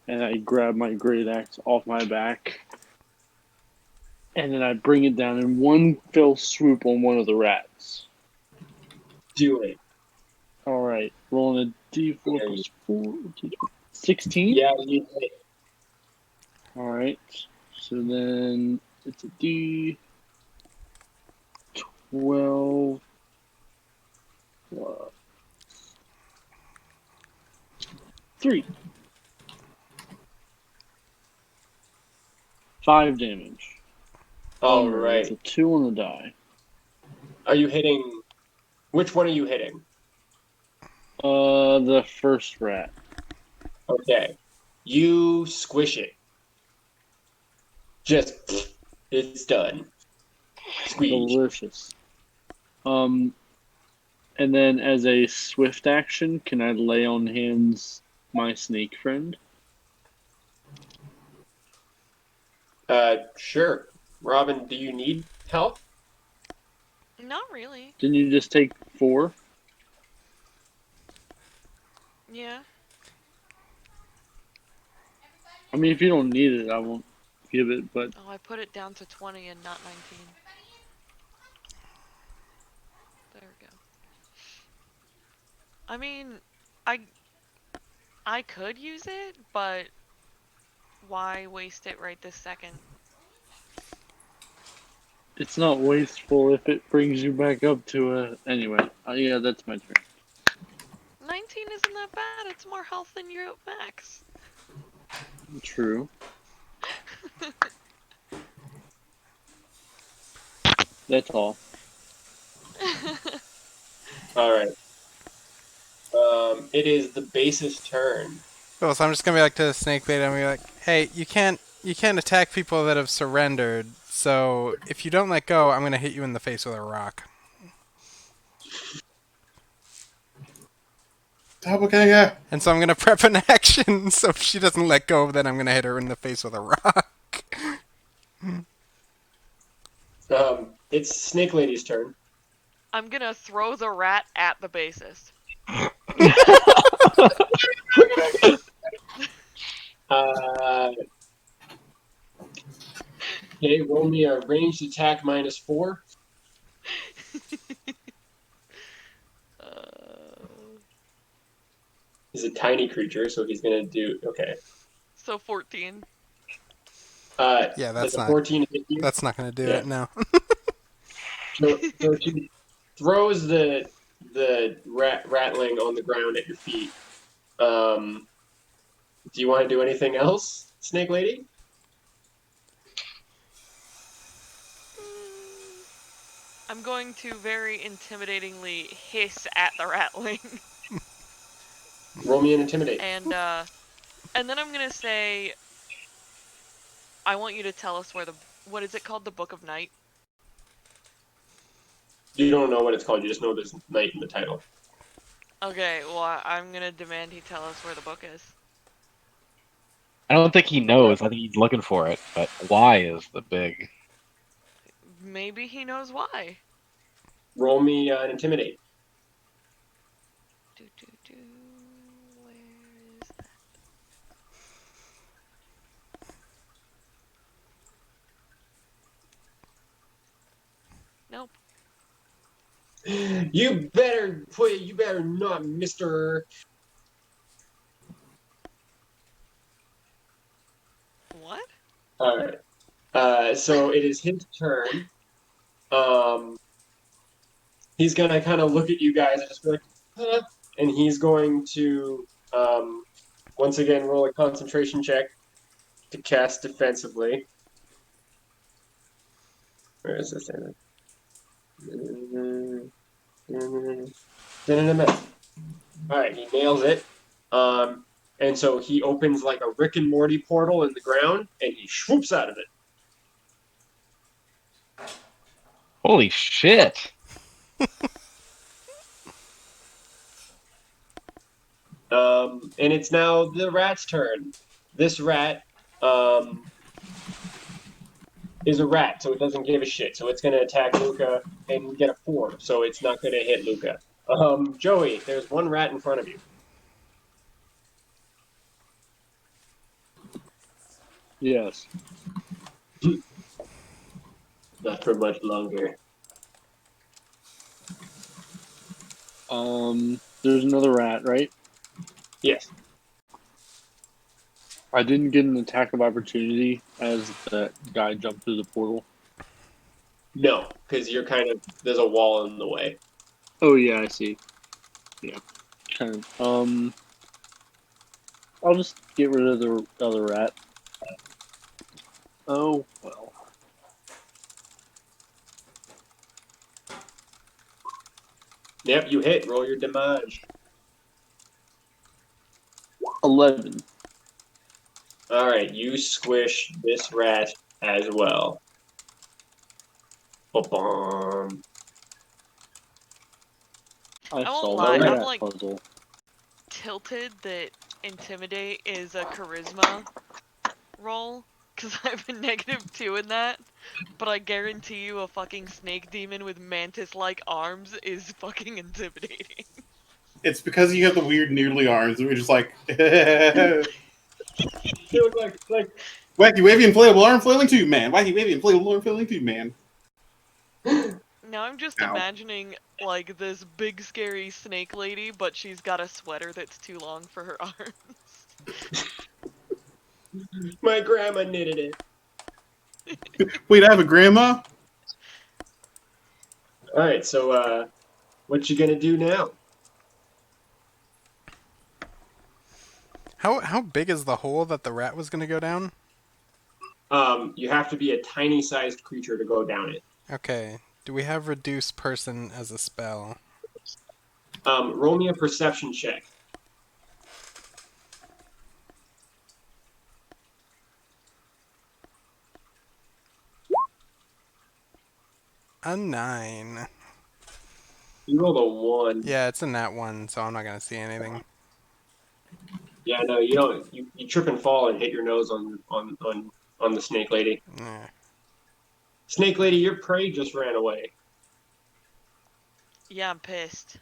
Speaker 6: and I grab my great axe off my back, and then I bring it down in one fell swoop on one of the rats.
Speaker 1: Do it.
Speaker 6: All right, rolling a d4 plus 4, 16.
Speaker 1: Yeah, you hit.
Speaker 6: All right, so then it's a d12 plus 3. 5 damage.
Speaker 1: All
Speaker 6: Bummer, it's
Speaker 1: right.
Speaker 6: a 2 on the die.
Speaker 1: Are you hitting? Which one are you hitting?
Speaker 6: The first rat.
Speaker 1: Okay. You squish it. Just, it's done. Squeeze.
Speaker 6: Delicious. And then as a swift action, can I lay on hands my snake friend?
Speaker 1: Sure. Robin, do you need help?
Speaker 5: Not really.
Speaker 6: Didn't you just take 4?
Speaker 5: Yeah.
Speaker 6: I mean, if you don't need it, I won't give it, but
Speaker 5: Oh, I put it down to 20 and not 19. There we go. I mean, I could use it, but why waste it right this second?
Speaker 6: it's not wasteful if it brings you back up to a... Anyway, yeah, that's my turn.
Speaker 5: 19 isn't that bad. It's more health than you're at max.
Speaker 6: True. That's all.
Speaker 1: All right. It is the base's turn.
Speaker 2: Cool, so I'm just gonna be like to the snake lady. I'm gonna be like, hey, you can't attack people that have surrendered. So if you don't let go, I'm gonna hit you in the face with a rock.
Speaker 4: Doppelganger.
Speaker 2: And so I'm gonna prep an action. So if she doesn't let go, then I'm gonna hit her in the face with a rock.
Speaker 1: It's Snake Lady's turn.
Speaker 5: I'm gonna throw the rat at the bassist.
Speaker 1: Uh, okay, roll me a ranged attack -4. He's a tiny creature, so he's gonna do okay.
Speaker 5: So 14.
Speaker 2: Yeah,
Speaker 1: Does a 14 hit you?
Speaker 2: that's not gonna do
Speaker 1: Yeah.
Speaker 2: it. No.
Speaker 1: So she throws the rattling on the ground at your feet. Do you want to do anything else, Snake Lady?
Speaker 5: I'm going to very intimidatingly hiss at the ratling.
Speaker 1: Roll me an intimidate.
Speaker 5: And then I'm gonna say, I want you to tell us what is it called? The Book of Night?
Speaker 1: You don't know what it's called. You just know there's night in the title.
Speaker 5: Okay, well, I'm gonna demand he tell us where the book is.
Speaker 7: I don't think he knows. I think he's looking for it. But why is the big.
Speaker 5: Maybe he knows why.
Speaker 1: Roll me an intimidate.
Speaker 5: Where is that? Nope.
Speaker 1: You better not, Mister.
Speaker 5: What?
Speaker 1: All right. So it is his turn. He's gonna kind of look at you guys and just be like, huh? And he's going to once again roll a concentration check to cast defensively. Where is this? All right, he nails it. And so he opens like a Rick and Morty portal in the ground, and he swoops out of it.
Speaker 7: Holy shit!
Speaker 1: And it's now the rat's turn. This rat is a rat, so it doesn't give a shit. So it's going to attack Luca and get a 4, so it's not going to hit Luca. Joey, there's one rat in front of you.
Speaker 6: Yes.
Speaker 1: Not for much longer.
Speaker 6: There's another rat, right?
Speaker 1: Yes.
Speaker 6: I didn't get an attack of opportunity as that guy jumped through the portal.
Speaker 1: No, because you're there's a wall in the way.
Speaker 6: Oh yeah, I see. Yeah. Kind of. I'll just get rid of the other rat. Oh well.
Speaker 1: Yep, you hit. Roll your damage.
Speaker 6: 11.
Speaker 1: All right, you squish this rat as well. Ba-bum.
Speaker 6: I
Speaker 5: won't
Speaker 6: saw
Speaker 5: lie,
Speaker 6: the
Speaker 5: I'm
Speaker 6: rat
Speaker 5: like-
Speaker 6: puzzle.
Speaker 5: Tilted that Intimidate is a charisma roll, because I have a -2 in that. But I guarantee you a fucking snake demon with mantis-like arms is fucking intimidating.
Speaker 4: It's because you have the weird noodly arms, and we're just like,
Speaker 1: You look like
Speaker 4: wacky wavy inflatable arm flailing tube man. Wacky wavy inflatable arm flailing tube man.
Speaker 5: Now I'm just
Speaker 4: Ow.
Speaker 5: imagining, like, this big scary snake lady, but she's got a sweater that's too long for her arms.
Speaker 1: my grandma knitted it.
Speaker 4: Wait, I have a grandma.
Speaker 1: All right, so what you gonna do now?
Speaker 2: How big is the hole that the rat was gonna go down?
Speaker 1: You have to be a tiny sized creature to go down it.
Speaker 2: Okay. Do we have reduce person as a spell?
Speaker 1: Roll me a perception check.
Speaker 2: A 9.
Speaker 1: You rolled a 1.
Speaker 2: Yeah, it's a nat 1, so I'm not gonna see anything.
Speaker 1: Yeah, no, you don't. You trip and fall and hit your nose on the snake lady.
Speaker 2: Yeah.
Speaker 1: Snake lady, your prey just ran away.
Speaker 5: Yeah, I'm pissed.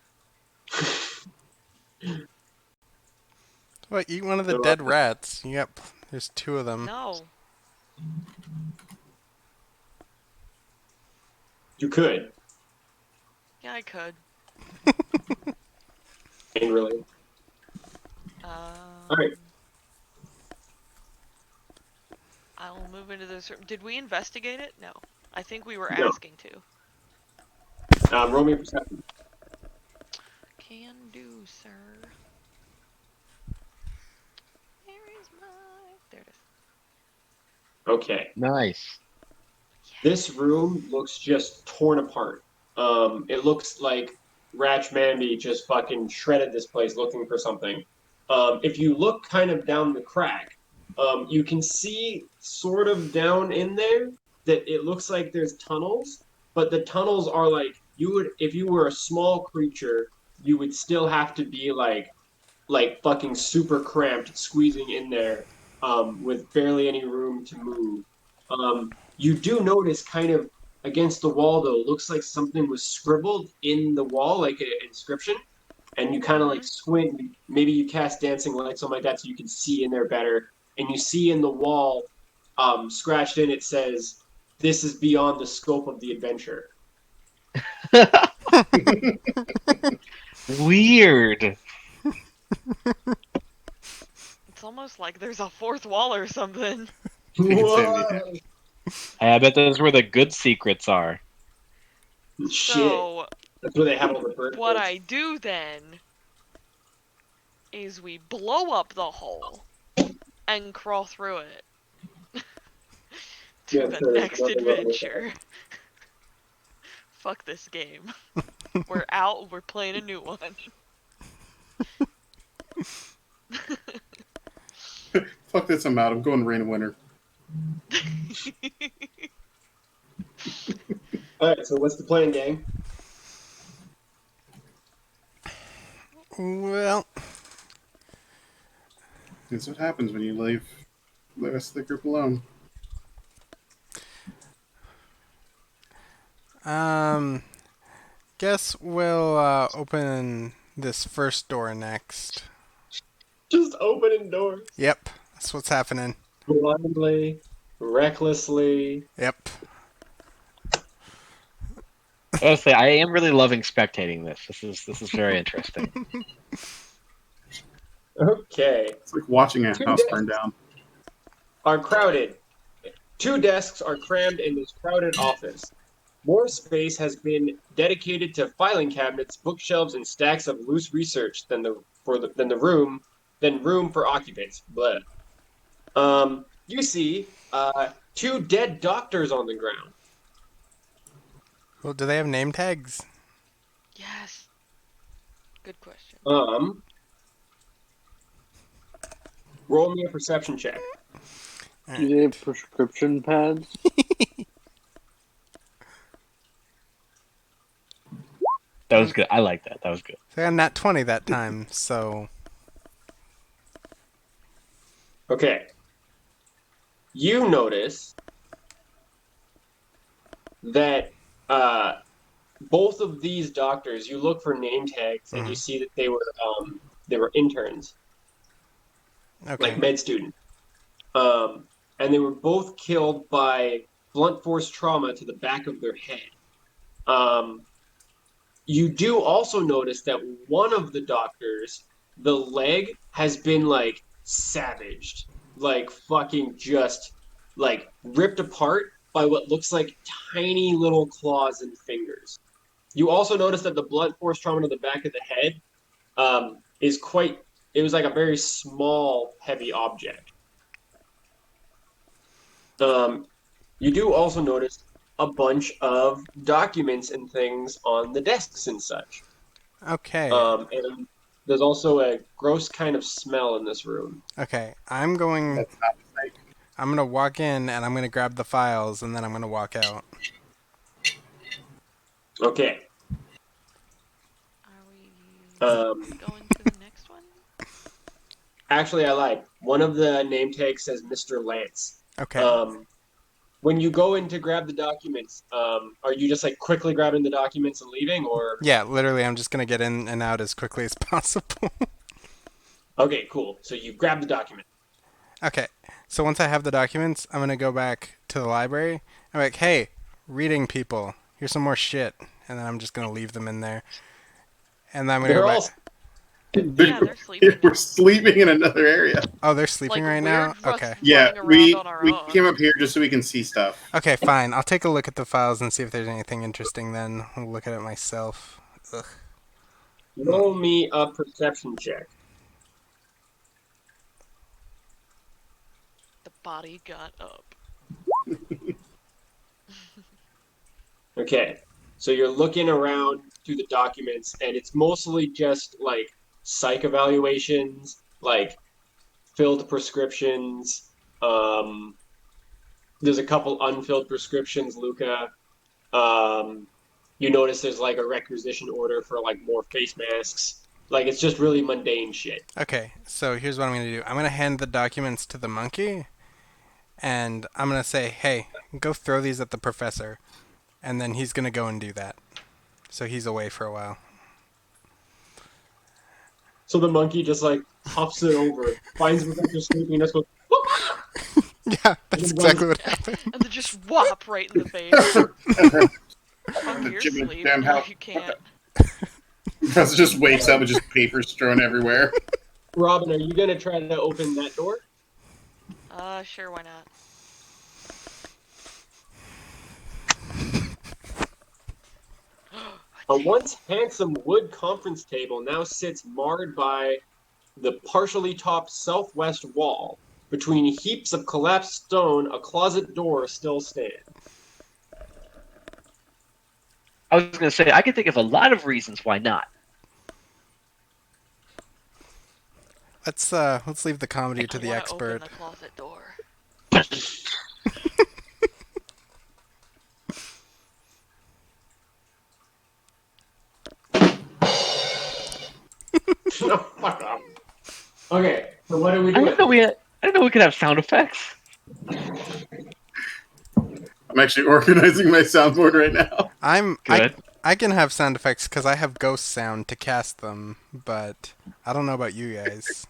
Speaker 2: What? Eat one of the
Speaker 1: So,
Speaker 2: dead rats. There's 2 of them.
Speaker 5: No.
Speaker 1: you could,
Speaker 5: Yeah, I could.
Speaker 1: angrily.
Speaker 5: Um,
Speaker 1: All right.
Speaker 5: I'll move into this room. Did we investigate it? No. I think we were
Speaker 1: No.
Speaker 5: asking to.
Speaker 1: Roll me a perception.
Speaker 5: Can do, sir. Where is my... There it is.
Speaker 1: Okay.
Speaker 7: Nice.
Speaker 1: This room looks just torn apart. It looks like Ratch Manby just fucking shredded this place looking for something. If you look kind of down the crack, you can see sort of down in there that it looks like there's tunnels, but the tunnels are like you would if you were a small creature, you would still have to be like fucking super cramped, squeezing in there, with barely any room to move. You do notice kind of against the wall though, looks like something was scribbled in the wall, like an inscription, and you kind of like squint. Maybe you cast dancing light, something like that, so you can see in there better. And you see in the wall, scratched in, it says, "This is beyond the scope of the adventure."
Speaker 7: Weird.
Speaker 5: It's almost like there's a fourth wall or something.
Speaker 1: Whoa!
Speaker 7: I bet those where the good secrets are.
Speaker 1: Shit.
Speaker 5: So,
Speaker 1: That's where they have all the bird
Speaker 5: what
Speaker 1: voice.
Speaker 5: I do then is we blow up the hole and crawl through it to
Speaker 1: Yeah,
Speaker 5: the
Speaker 1: so there's
Speaker 5: next
Speaker 1: nothing wrong with
Speaker 5: adventure. Fuck this game. We're out, we're playing a new one.
Speaker 4: Fuck this, I'm out. I'm going rain and winter.
Speaker 1: All right, so what's the plan, gang?
Speaker 2: Well,
Speaker 4: That's what happens when you leave the rest of the group alone.
Speaker 2: guess we'll open this first door next.
Speaker 1: Just opening doors.
Speaker 2: Yep, that's what's happening.
Speaker 1: Blindly, recklessly.
Speaker 2: Yep.
Speaker 7: Honestly, I am really loving spectating this. This is very interesting.
Speaker 1: Okay.
Speaker 4: It's like watching a
Speaker 1: Two
Speaker 4: house
Speaker 1: desks
Speaker 4: burn down.
Speaker 1: are crowded. 2 desks are crammed in this crowded office. More space has been dedicated to filing cabinets, bookshelves, and stacks of loose research than room for occupants. But you see 2 dead doctors on the ground.
Speaker 2: Well, do they have name tags?
Speaker 5: Yes. Good question.
Speaker 1: Roll me a perception check.
Speaker 6: Do they have prescription pads?
Speaker 7: That was good. I like that. That was good.
Speaker 2: They got nat 20 that time, so
Speaker 1: Okay. You notice that both of these doctors, you look for name tags and you see that they were interns,
Speaker 2: okay.
Speaker 1: like med students. And they were both killed by blunt force trauma to the back of their head. You do also notice that one of the doctors, the leg has been like savaged, like fucking just like ripped apart by what looks like tiny little claws and fingers. You also notice that the blunt force trauma to the back of the head is quite. It was like a very small, heavy object. You do also notice a bunch of documents and things on the desks and such.
Speaker 2: Okay.
Speaker 1: And there's also a gross kind of smell in this room.
Speaker 2: Okay. I'm going.
Speaker 4: That's not the snake.
Speaker 2: I'm gonna walk in and I'm gonna grab the files and then I'm gonna walk out.
Speaker 1: Okay.
Speaker 5: Are we
Speaker 1: Um,
Speaker 5: going to the next one?
Speaker 1: Actually, I lied. One of the name tags says Mr. Lance.
Speaker 2: Okay.
Speaker 1: Um, when you go in to grab the documents, are you just like quickly grabbing the documents and leaving, or?
Speaker 2: Yeah, literally, I'm just gonna get in and out as quickly as possible.
Speaker 1: Okay, cool. So you grab the document.
Speaker 2: Okay. So once I have the documents, I'm gonna go back to the library. I'm like, hey, reading people, here's some more shit, and then I'm just gonna leave them in there. And then I'm gonna go
Speaker 1: They're
Speaker 2: back.
Speaker 1: all
Speaker 5: Yeah, they're sleeping
Speaker 4: We're
Speaker 5: now.
Speaker 4: sleeping in another area.
Speaker 2: Oh, they're sleeping
Speaker 5: Like
Speaker 2: right
Speaker 5: weird
Speaker 2: now.
Speaker 5: us
Speaker 2: Okay.
Speaker 4: Yeah,
Speaker 5: running around
Speaker 4: we
Speaker 5: on our
Speaker 4: we
Speaker 5: own.
Speaker 4: came up here just so we can see stuff.
Speaker 2: Okay, fine. I'll take a look at the files and see if there's anything interesting. Then I'll look at it myself. Ugh.
Speaker 1: roll me a perception check.
Speaker 5: The body got up.
Speaker 1: Okay. So you're looking around through the documents, and it's mostly just like psych evaluations, like filled prescriptions. Um, there's a couple unfilled prescriptions, Luca. Um, you notice there's like a requisition order for like more face masks. Like it's just really mundane shit.
Speaker 2: Okay, so here's what I'm gonna do. I'm gonna hand the documents to the monkey, and I'm gonna say, "Hey, go throw these at the professor," and then he's gonna go and do that. So he's away for a while.
Speaker 1: So the monkey just like hops it over, finds Professor sleeping, and just goes,
Speaker 2: Yeah,
Speaker 1: and
Speaker 2: that's
Speaker 1: then runs.
Speaker 2: exactly what happened.
Speaker 5: And then just whop right in the face. Fuck your
Speaker 4: Jimmy
Speaker 5: sleep.
Speaker 4: damn
Speaker 5: No,
Speaker 4: help.
Speaker 5: you can't.
Speaker 4: Professor just wakes up with just papers strewn everywhere.
Speaker 1: Robin, are you gonna try to open that door?
Speaker 5: Sure, why not?
Speaker 1: A once handsome wood conference table now sits marred by the partially topped southwest wall. Between heaps of collapsed stone, a closet door still stands.
Speaker 7: I was going to say, I can think of a lot of reasons why not.
Speaker 2: Let's leave the comedy
Speaker 5: I
Speaker 2: to the
Speaker 5: want to open
Speaker 2: expert.
Speaker 5: the closet door.
Speaker 1: No, fuck off. Okay, so what are we
Speaker 7: I
Speaker 1: doing?
Speaker 7: didn't know I didn't know we could have sound effects.
Speaker 4: I'm actually organizing my soundboard right now.
Speaker 7: Good.
Speaker 2: I can have sound effects because I have ghost sound to cast them, but I don't know about you guys.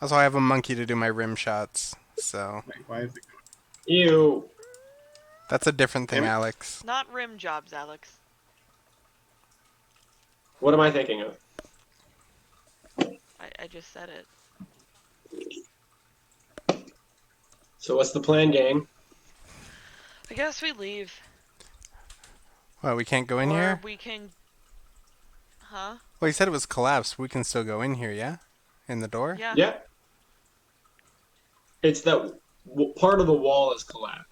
Speaker 2: Also, I have a monkey to do my rim shots, so
Speaker 4: Wait, why is it
Speaker 1: Ew.
Speaker 2: that's a different thing,
Speaker 4: Damn it.
Speaker 2: Alex.
Speaker 5: Not rim jobs, Alex.
Speaker 1: What am I thinking of?
Speaker 5: I just said it.
Speaker 1: So what's the plan, gang?
Speaker 5: I guess we leave.
Speaker 2: Well, we can't go in
Speaker 5: Or
Speaker 2: here?
Speaker 5: we can... Huh?
Speaker 2: Well, you said it was collapsed. We can still go in here, yeah? In the door?
Speaker 5: Yeah.
Speaker 1: Yeah. It's that part of the wall is collapsed.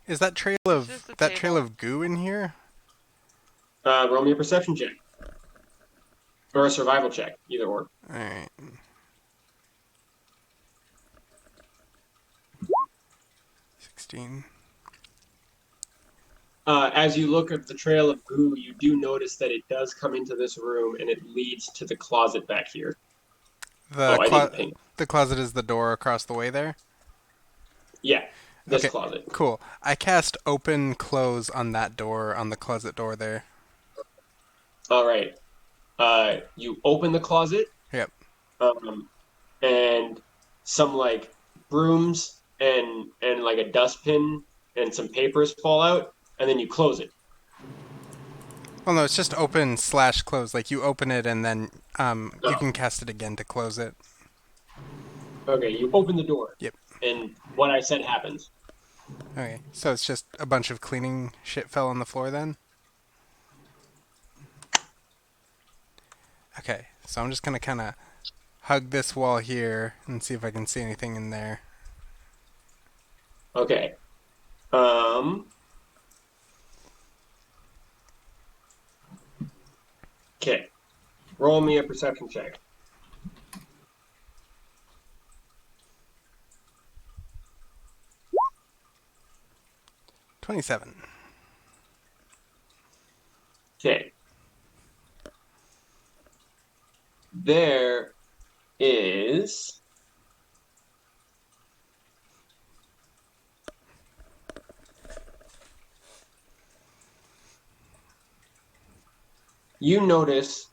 Speaker 2: Is that trail
Speaker 5: It's just a
Speaker 2: that trail
Speaker 5: table.
Speaker 2: of goo in here?
Speaker 1: Roll me a perception check. Or a survival check, either or.
Speaker 2: Alright. 16.
Speaker 1: As you look at the trail of goo, you do notice that it does come into this room and it leads to the closet back here.
Speaker 2: The,
Speaker 1: I didn't paint.
Speaker 2: the closet is the door across the way there?
Speaker 1: Yeah, this
Speaker 2: Okay.
Speaker 1: closet.
Speaker 2: Cool. I cast open close on that door, on the closet door there.
Speaker 1: All right. You open the closet.
Speaker 2: Yep.
Speaker 1: And some like brooms and like a dustbin and some papers fall out, and then you close it.
Speaker 2: Well, no, it's just open / close. Like, you open it and then you can cast it again to close it.
Speaker 1: Okay, you open the door.
Speaker 2: Yep.
Speaker 1: And what I said happens.
Speaker 2: Okay, so it's just a bunch of cleaning shit fell on the floor then? Okay, so I'm just gonna kind of hug this wall here and see if I can see anything in there.
Speaker 1: Okay. Um. Okay. Roll me a perception check.
Speaker 2: 27.
Speaker 1: Okay. There is you notice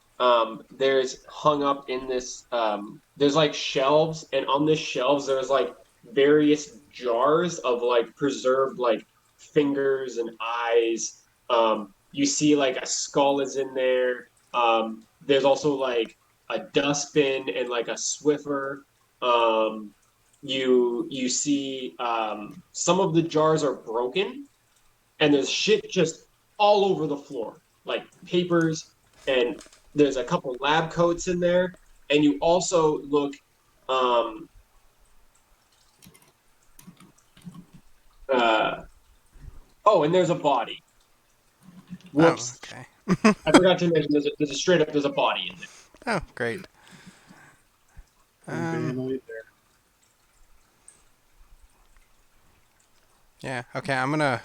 Speaker 1: there's hung up in this there's like shelves, and on this shelves there's like various jars of like preserved like fingers and eyes. You see like a skull is in there. There's also like a dustbin and like a Swiffer. You see some of the jars are broken, and there's shit just all over the floor, like papers, and there's a couple lab coats in there, and you also look. Um, uh, oh, and there's a body.
Speaker 2: Oh,
Speaker 1: Whoops,
Speaker 2: okay.
Speaker 1: I forgot to mention there's a straight up there's a body in there.
Speaker 2: Oh, great. Yeah, okay, I'm gonna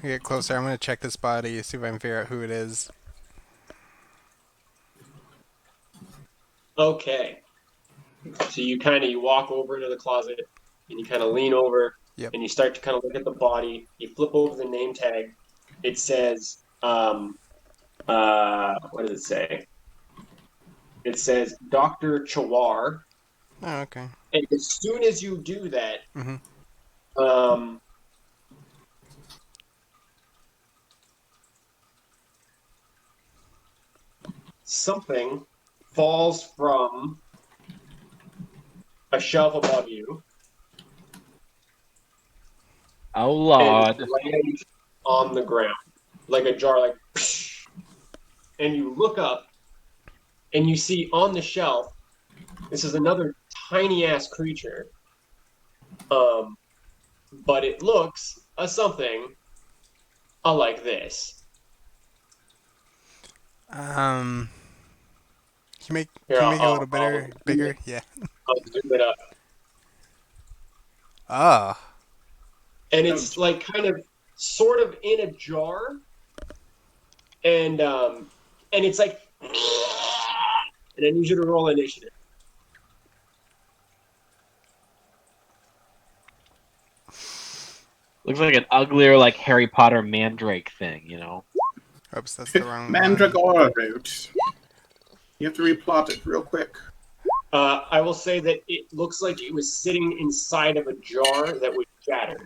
Speaker 2: get closer. I'm gonna check this body, see if I can figure out who it is.
Speaker 1: Okay, so you walk over to the closet and you kind of lean over
Speaker 2: Yep.
Speaker 1: and you start to kind of look at the body. You flip over the name tag. It says what does it say? It says Dr. Chawar.
Speaker 2: Oh, okay.
Speaker 1: And as soon as you do that,
Speaker 2: Mm-hmm.
Speaker 1: um, something falls from a shelf above you
Speaker 7: Oh
Speaker 1: and
Speaker 7: Lord.
Speaker 1: lands on the ground like a jar, like, psh, and you look up and you see on the shelf, this is another tiny ass creature, um, but it looks a something like this.
Speaker 2: Um,
Speaker 1: Here,
Speaker 2: can you make it a little bigger? Yeah.
Speaker 1: I'll zoom it up.
Speaker 2: Oh.
Speaker 1: And it's like kind of sort of in a jar, and it's like, and I need you to roll initiative.
Speaker 7: Looks like an uglier, like Harry Potter mandrake thing, you know?
Speaker 2: Oops, that's the wrong one.
Speaker 4: Mandragora route. You have to replot it real quick.
Speaker 1: I will say that it looks like it was sitting inside of a jar that was shattered.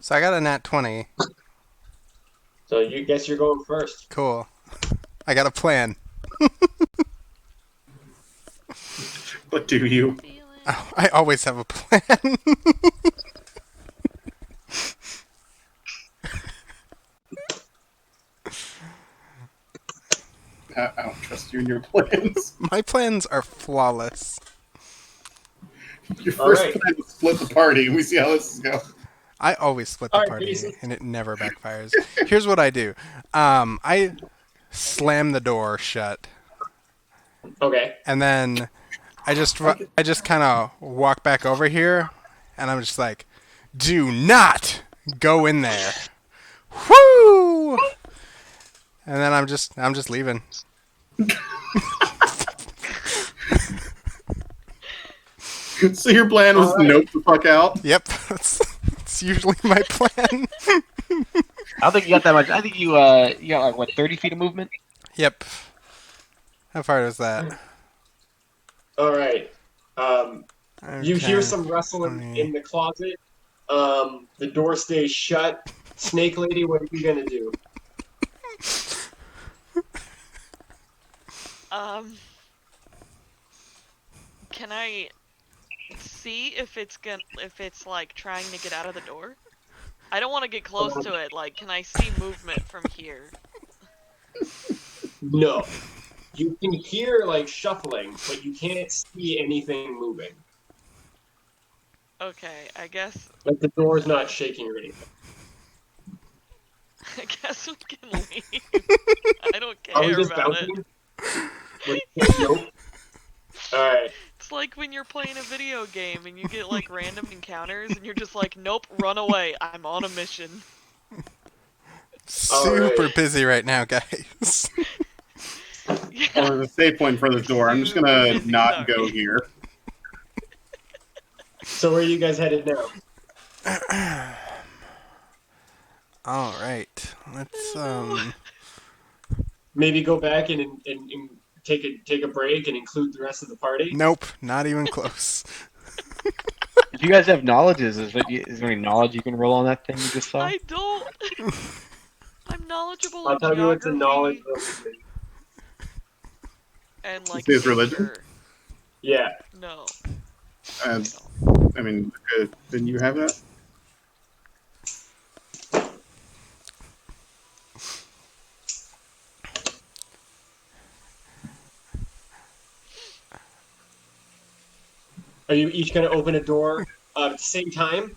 Speaker 2: So I got a nat 20.
Speaker 1: So you guess you're going first.
Speaker 2: Cool. I got a plan.
Speaker 4: What do you?
Speaker 5: Feeling.
Speaker 2: Oh, I always have a plan.
Speaker 4: I don't trust you and your plans.
Speaker 2: My plans are flawless.
Speaker 4: Your
Speaker 1: All
Speaker 4: first
Speaker 1: right.
Speaker 4: plan was split the party, and we see how this is going.
Speaker 2: I always split the
Speaker 1: All right,
Speaker 2: party,
Speaker 1: Jason.
Speaker 2: and it never backfires. Here's what I do. I slam the door shut,
Speaker 1: Okay.
Speaker 2: and then I just kind of walk back over here, and I'm just like, "Do not go in there." Whoo! And then I'm just leaving.
Speaker 4: So your plan was
Speaker 1: All right.
Speaker 4: nope the fuck out?
Speaker 2: Yep, that's usually my plan.
Speaker 7: I don't think you got that much. I think you got like what 30 feet of movement.
Speaker 2: Yep. How far was that?
Speaker 1: All right. You hear
Speaker 2: Okay.
Speaker 1: some rustling
Speaker 2: 20.
Speaker 1: in the closet. The door stays shut. Snake Lady, what are you gonna do?
Speaker 5: Can I see if it's like trying to get out of the door? I don't want to get close to it. Like, can I see movement from here?
Speaker 1: No. You can hear like shuffling, but you can't see anything moving.
Speaker 5: Okay, I guess
Speaker 1: Like the door's not shaking or anything.
Speaker 5: we can leave. I don't
Speaker 1: Are we
Speaker 5: care
Speaker 1: just
Speaker 5: about it.
Speaker 1: bouncing? We're just, nope. Alright.
Speaker 5: It's like when you're playing a video game and you get like random encounters and you're just like, nope, run away. I'm on a mission.
Speaker 2: Super busy right now, guys.
Speaker 5: Yeah.
Speaker 4: Well, there's a save point for the door. I'm just
Speaker 5: Super
Speaker 4: gonna
Speaker 5: busy,
Speaker 4: not
Speaker 5: sorry.
Speaker 4: go here.
Speaker 1: So where are you guys headed now?
Speaker 2: All right. Let's
Speaker 1: Maybe go back and take a break and include the rest of the party?
Speaker 2: Nope, not even close.
Speaker 7: If you guys have knowledge, is there any knowledge you can roll on that thing you just saw?
Speaker 5: I don't. I'm knowledgeable
Speaker 1: I'll
Speaker 5: in
Speaker 1: tell you it's a knowledge
Speaker 5: geography and
Speaker 4: You
Speaker 5: like
Speaker 4: say it's religion?
Speaker 5: nature.
Speaker 1: Yeah.
Speaker 5: No.
Speaker 4: Uh, I mean, didn't you have that?
Speaker 1: Are you each going to open a door at the same time?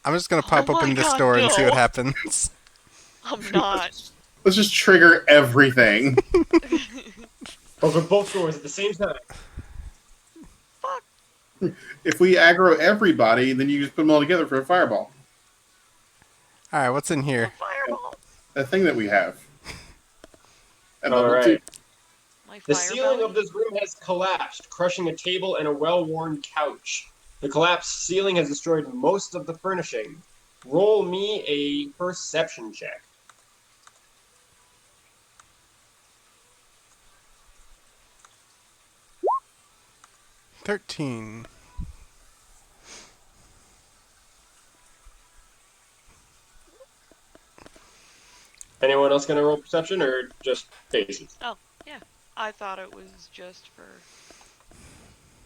Speaker 2: I'm just gonna pop
Speaker 5: Oh
Speaker 2: open
Speaker 5: my
Speaker 2: this
Speaker 5: God,
Speaker 2: door and see what
Speaker 5: no.
Speaker 2: happens.
Speaker 5: I'm not.
Speaker 4: Let's just trigger everything.
Speaker 1: Open both doors at the same time.
Speaker 5: Fuck.
Speaker 4: If we aggro everybody, then you just put them all together for a fireball.
Speaker 2: All right, what's in
Speaker 5: A
Speaker 2: here?
Speaker 5: fireball.
Speaker 4: That thing that we have. At
Speaker 1: All
Speaker 4: level 2.
Speaker 1: right.
Speaker 5: My
Speaker 1: The
Speaker 5: fire
Speaker 1: ceiling
Speaker 5: belly?
Speaker 1: of this room has collapsed, crushing a table and a well-worn couch. The collapsed ceiling has destroyed most of the furnishing. Roll me a perception check.
Speaker 2: $13.
Speaker 1: Anyone else going to roll perception or just faces?
Speaker 5: Oh, yeah. I thought it was just for.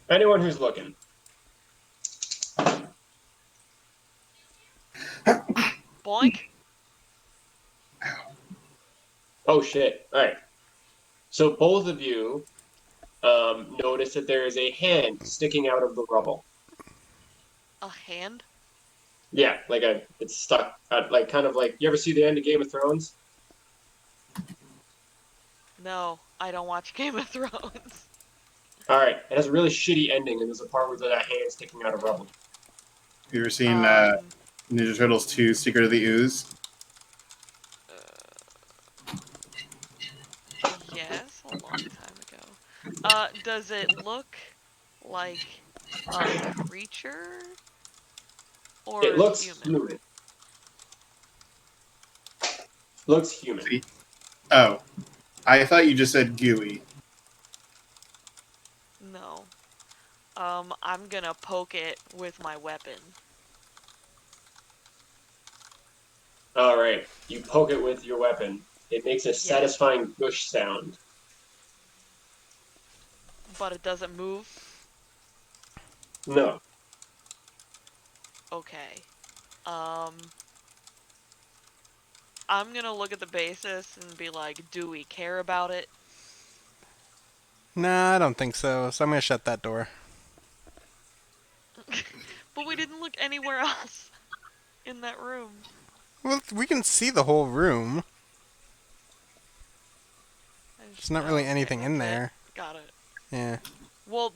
Speaker 1: Anyone who's looking.
Speaker 5: Boink.
Speaker 1: Oh shit! All right. So both of you notice that there is a hand sticking out of the rubble.
Speaker 5: A hand?
Speaker 1: Yeah, it's stuck, like kind of like you ever see the end of Game of Thrones?
Speaker 5: No, I don't watch Game of Thrones.
Speaker 1: All right, it has a really shitty ending, and there's a part where that hand sticking out of rubble.
Speaker 4: You ever seen
Speaker 5: Um,
Speaker 4: Ninja Turtles 2 Secret of the Ooze?
Speaker 5: Yes, a long time ago. Does it look like a creature or
Speaker 1: It looks
Speaker 5: human?
Speaker 1: human. Looks human.
Speaker 4: See? Oh. I thought you just said gooey.
Speaker 5: No. I'm gonna poke it with my weapon.
Speaker 1: All right, you poke it with your weapon. It makes a satisfying gush sound.
Speaker 5: But it doesn't move?
Speaker 1: No.
Speaker 5: Okay. I'm gonna look at the basis and be like, do we care about it?
Speaker 2: Nah, I don't think so. So I'm gonna shut that door.
Speaker 5: But we didn't look anywhere else in that room.
Speaker 2: Well, we can see the whole room. There's not really
Speaker 5: Okay,
Speaker 2: anything in
Speaker 5: that's it.
Speaker 2: there.
Speaker 5: Got it.
Speaker 2: Yeah.
Speaker 5: Well,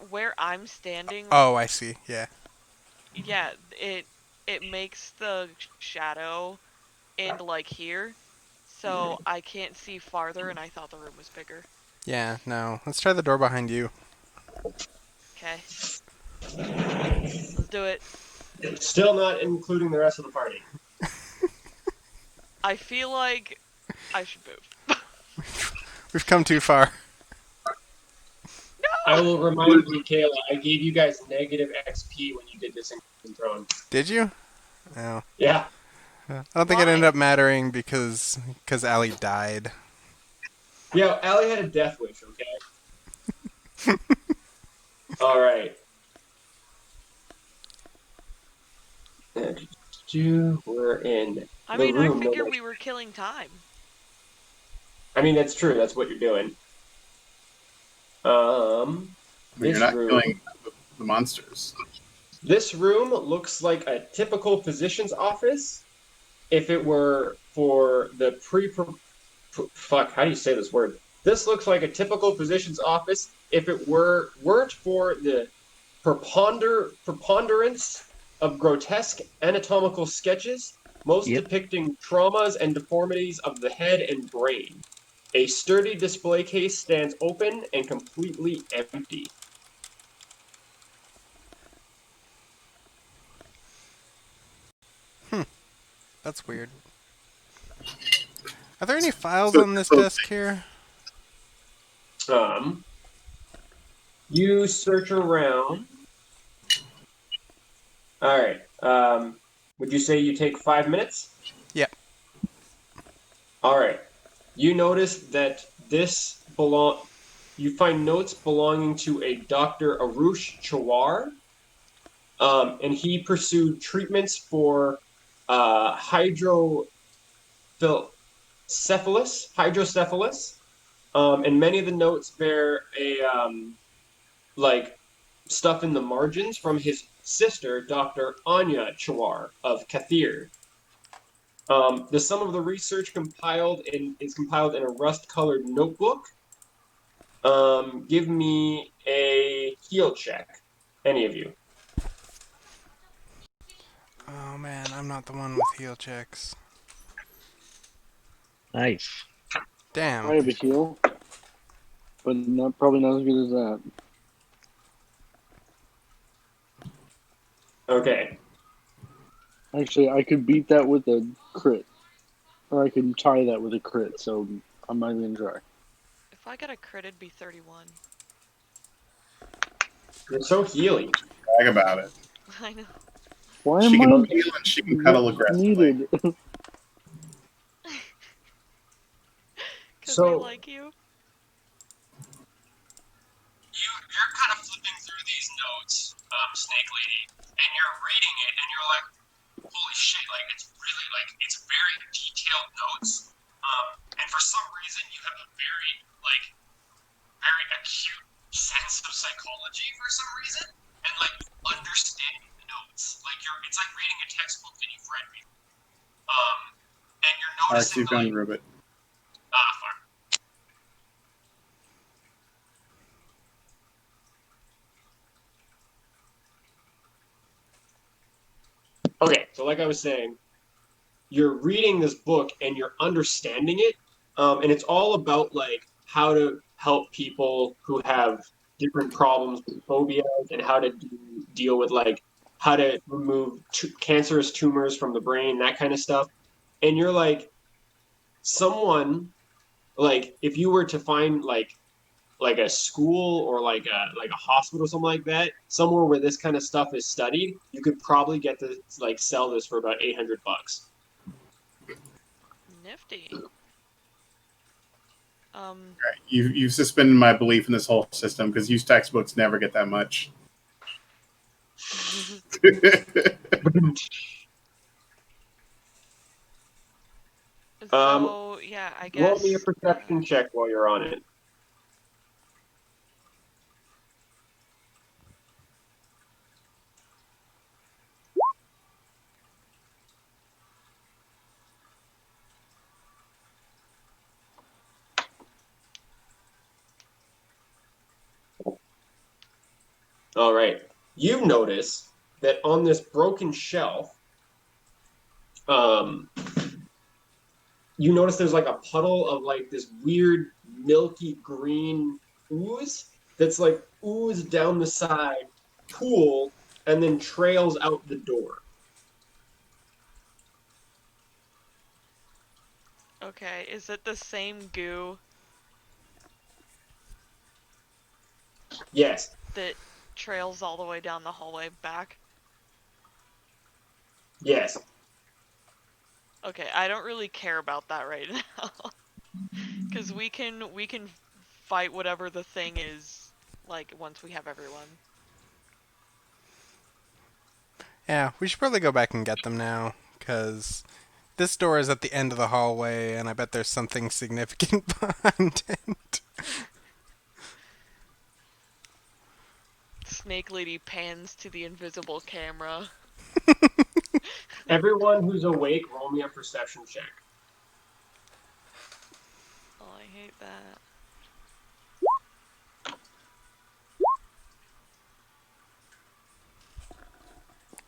Speaker 5: where I'm standing,
Speaker 2: Oh, I see. Yeah.
Speaker 5: yeah, it makes the shadow end like here, so I can't see farther, and I thought the room was bigger.
Speaker 2: Yeah. No. Let's try the door behind you.
Speaker 5: Okay. Let's do it.
Speaker 1: Still not including the rest of the party.
Speaker 5: I feel like I should move.
Speaker 2: We've come too far.
Speaker 1: I will remind you, Kayla, I gave you guys negative XP when you did this in Throne.
Speaker 2: Did you? No.
Speaker 1: Yeah.
Speaker 2: I don't think it ended up mattering because Allie died.
Speaker 1: Yeah, Allie had a death wish, okay? All right. We're in
Speaker 5: I
Speaker 1: the
Speaker 5: mean, I
Speaker 1: room.
Speaker 5: figured we were killing time.
Speaker 1: I mean, that's true. That's what you're doing.
Speaker 4: I mean,
Speaker 1: This
Speaker 4: you're not
Speaker 1: room.
Speaker 4: killing the monsters.
Speaker 1: This room looks like a typical physician's office if it were for the fuck, how do you say this word? This looks like a typical physician's office if it weren't for the preponderance of grotesque anatomical sketches, most
Speaker 7: Yep.
Speaker 1: depicting traumas and deformities of the head and brain. A sturdy display case stands open and completely empty.
Speaker 2: That's weird. Are there any files
Speaker 4: So,
Speaker 2: on this
Speaker 4: so
Speaker 2: desk here?
Speaker 1: Um, you search around. All right. Would you say you take 5 minutes?
Speaker 2: Yep.
Speaker 1: All right. You notice that you find notes belonging to a Dr. Arush Chawar, and he pursued treatments for hydrocephalus, hydrocephalus, and many of the notes bear a like stuff in the margins from his sister, Dr. Anya Chawar of Kathir. The sum of the research is compiled in a rust-colored notebook. Give me a heal check, any of you.
Speaker 2: Oh man, I'm not the one with heal checks.
Speaker 7: Nice.
Speaker 2: Damn.
Speaker 6: I have a heal, but not probably not as good as that.
Speaker 1: Okay.
Speaker 6: Actually, I could beat that with a crit, or I could tie that with a crit. So I'm not even try.
Speaker 5: If I get a crit, it'd be 31.
Speaker 1: You're so healy.
Speaker 4: brag about it.
Speaker 5: I know.
Speaker 6: Why
Speaker 4: She
Speaker 6: am
Speaker 4: can
Speaker 6: I
Speaker 4: heal and she can cuddle
Speaker 6: what's
Speaker 4: aggressively.
Speaker 6: needed?
Speaker 5: Because we
Speaker 1: So
Speaker 5: like you.
Speaker 1: you're kind of flipping through these notes, Snake Lady, and you're reading it, and you're like, "Holy shit!" Like it's really like it's very detailed notes, and for some reason you have a very acute sense of psychology for some reason, and like you understand the notes, like it's like reading a textbook that you've read before, um, and you're
Speaker 4: All right,
Speaker 1: noticing
Speaker 4: so you found
Speaker 1: like,
Speaker 4: your ribbit.
Speaker 1: fuck. Okay, so like I was saying, you're reading this book and you're understanding it, and it's all about like how to help people who have different problems with phobias and how to deal with like how to remove cancerous tumors from the brain, that kind of stuff. And you're like someone like if you were to find like a school or like a hospital or something like that, somewhere where this kind of stuff is studied, you could probably get to like sell this for about $800.
Speaker 5: Nifty.
Speaker 4: Right. You've suspended my belief in this whole system because used textbooks never get that much.
Speaker 5: So, yeah, I
Speaker 1: Roll me a
Speaker 5: guess.
Speaker 1: perception check while you're on it. All right. You notice that on this broken shelf, um, you notice there's like a puddle of like this weird milky green ooze that's like oozed down the side, pool, and then trails out the door.
Speaker 5: Okay, is it the same goo
Speaker 1: Yes,
Speaker 5: that trails all the way down the hallway back?
Speaker 1: yes.
Speaker 5: Okay, I don't really care about that right now. Because we can fight whatever the thing is, like, once we have everyone.
Speaker 2: Yeah, we should probably go back and get them now, because this door is at the end of the hallway, and I bet there's something significant behind it.
Speaker 5: snake lady pans to the invisible camera.
Speaker 1: Everyone who's awake, roll me a perception check.
Speaker 5: Oh, I hate that.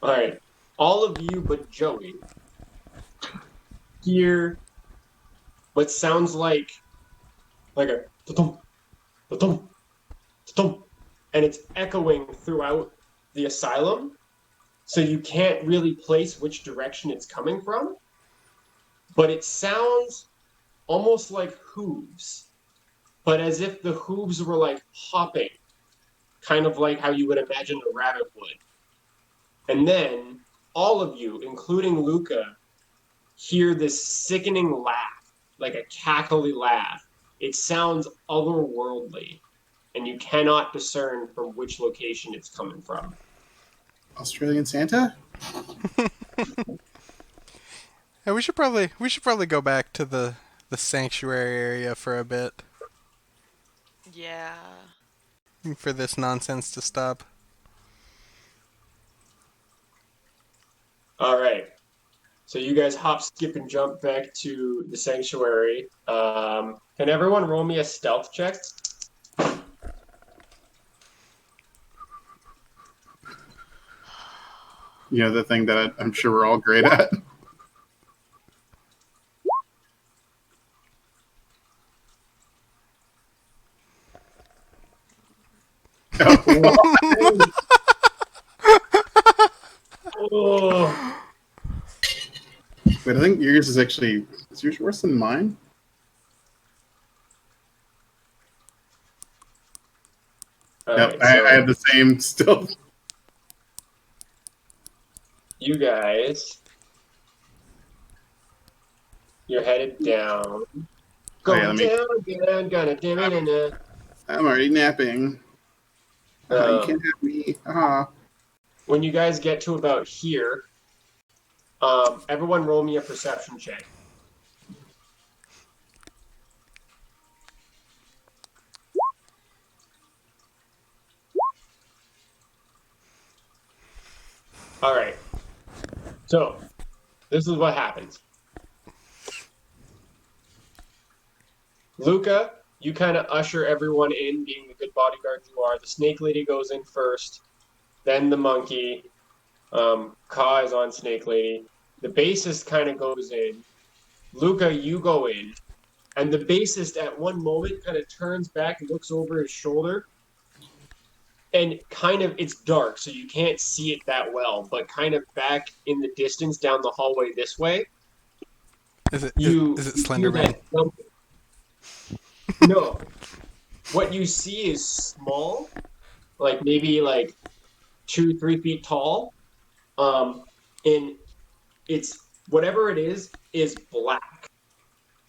Speaker 1: All right. All of you but Joey hear what sounds like a ta-tum, ta-tum, ta-tum, and it's echoing throughout the asylum. So you can't really place which direction it's coming from, but it sounds almost like hooves, but as if the hooves were like hopping, kind of like how you would imagine a rabbit would. And then all of you, including Luca, hear this sickening laugh, like a cackly laugh. It sounds otherworldly, and you cannot discern from which location it's coming from.
Speaker 4: Australian Santa?
Speaker 2: Yeah, we should probably go back to the sanctuary area for a bit
Speaker 5: Yeah.
Speaker 2: for this nonsense to stop.
Speaker 1: All right. So you guys hop, skip, and jump back to the sanctuary. Can everyone roll me a stealth check?
Speaker 4: You know, the thing that I'm sure we're all great at. Oh,
Speaker 1: Oh.
Speaker 4: wait, I think yours is actually. Is yours worse than mine?
Speaker 1: All
Speaker 4: Yep,
Speaker 1: right,
Speaker 4: I
Speaker 1: so
Speaker 4: had the same still.
Speaker 1: you guys, you're headed down.
Speaker 4: Oh, yeah,
Speaker 1: Going down, gonna dim it in it.
Speaker 4: I'm already napping. You can't have me.
Speaker 1: When you guys get to about here, everyone roll me a perception check. All right. So this is what happens. Luca, you kind of usher everyone in, being the good bodyguard you are. The snake lady goes in first, then the monkey. Ka is on snake lady. The bassist kind of goes in. Luca, you go in. And the bassist at one moment kind of turns back and looks over his shoulder. And kind of, it's dark, so you can't see it that well, but kind of back in the distance down the hallway this way,
Speaker 2: Is it is,
Speaker 1: you
Speaker 2: is it
Speaker 1: hear
Speaker 2: Slenderman?
Speaker 1: that thumping. No. What you see is small, like maybe like 2, 3 feet tall. Um, and it's whatever it is black.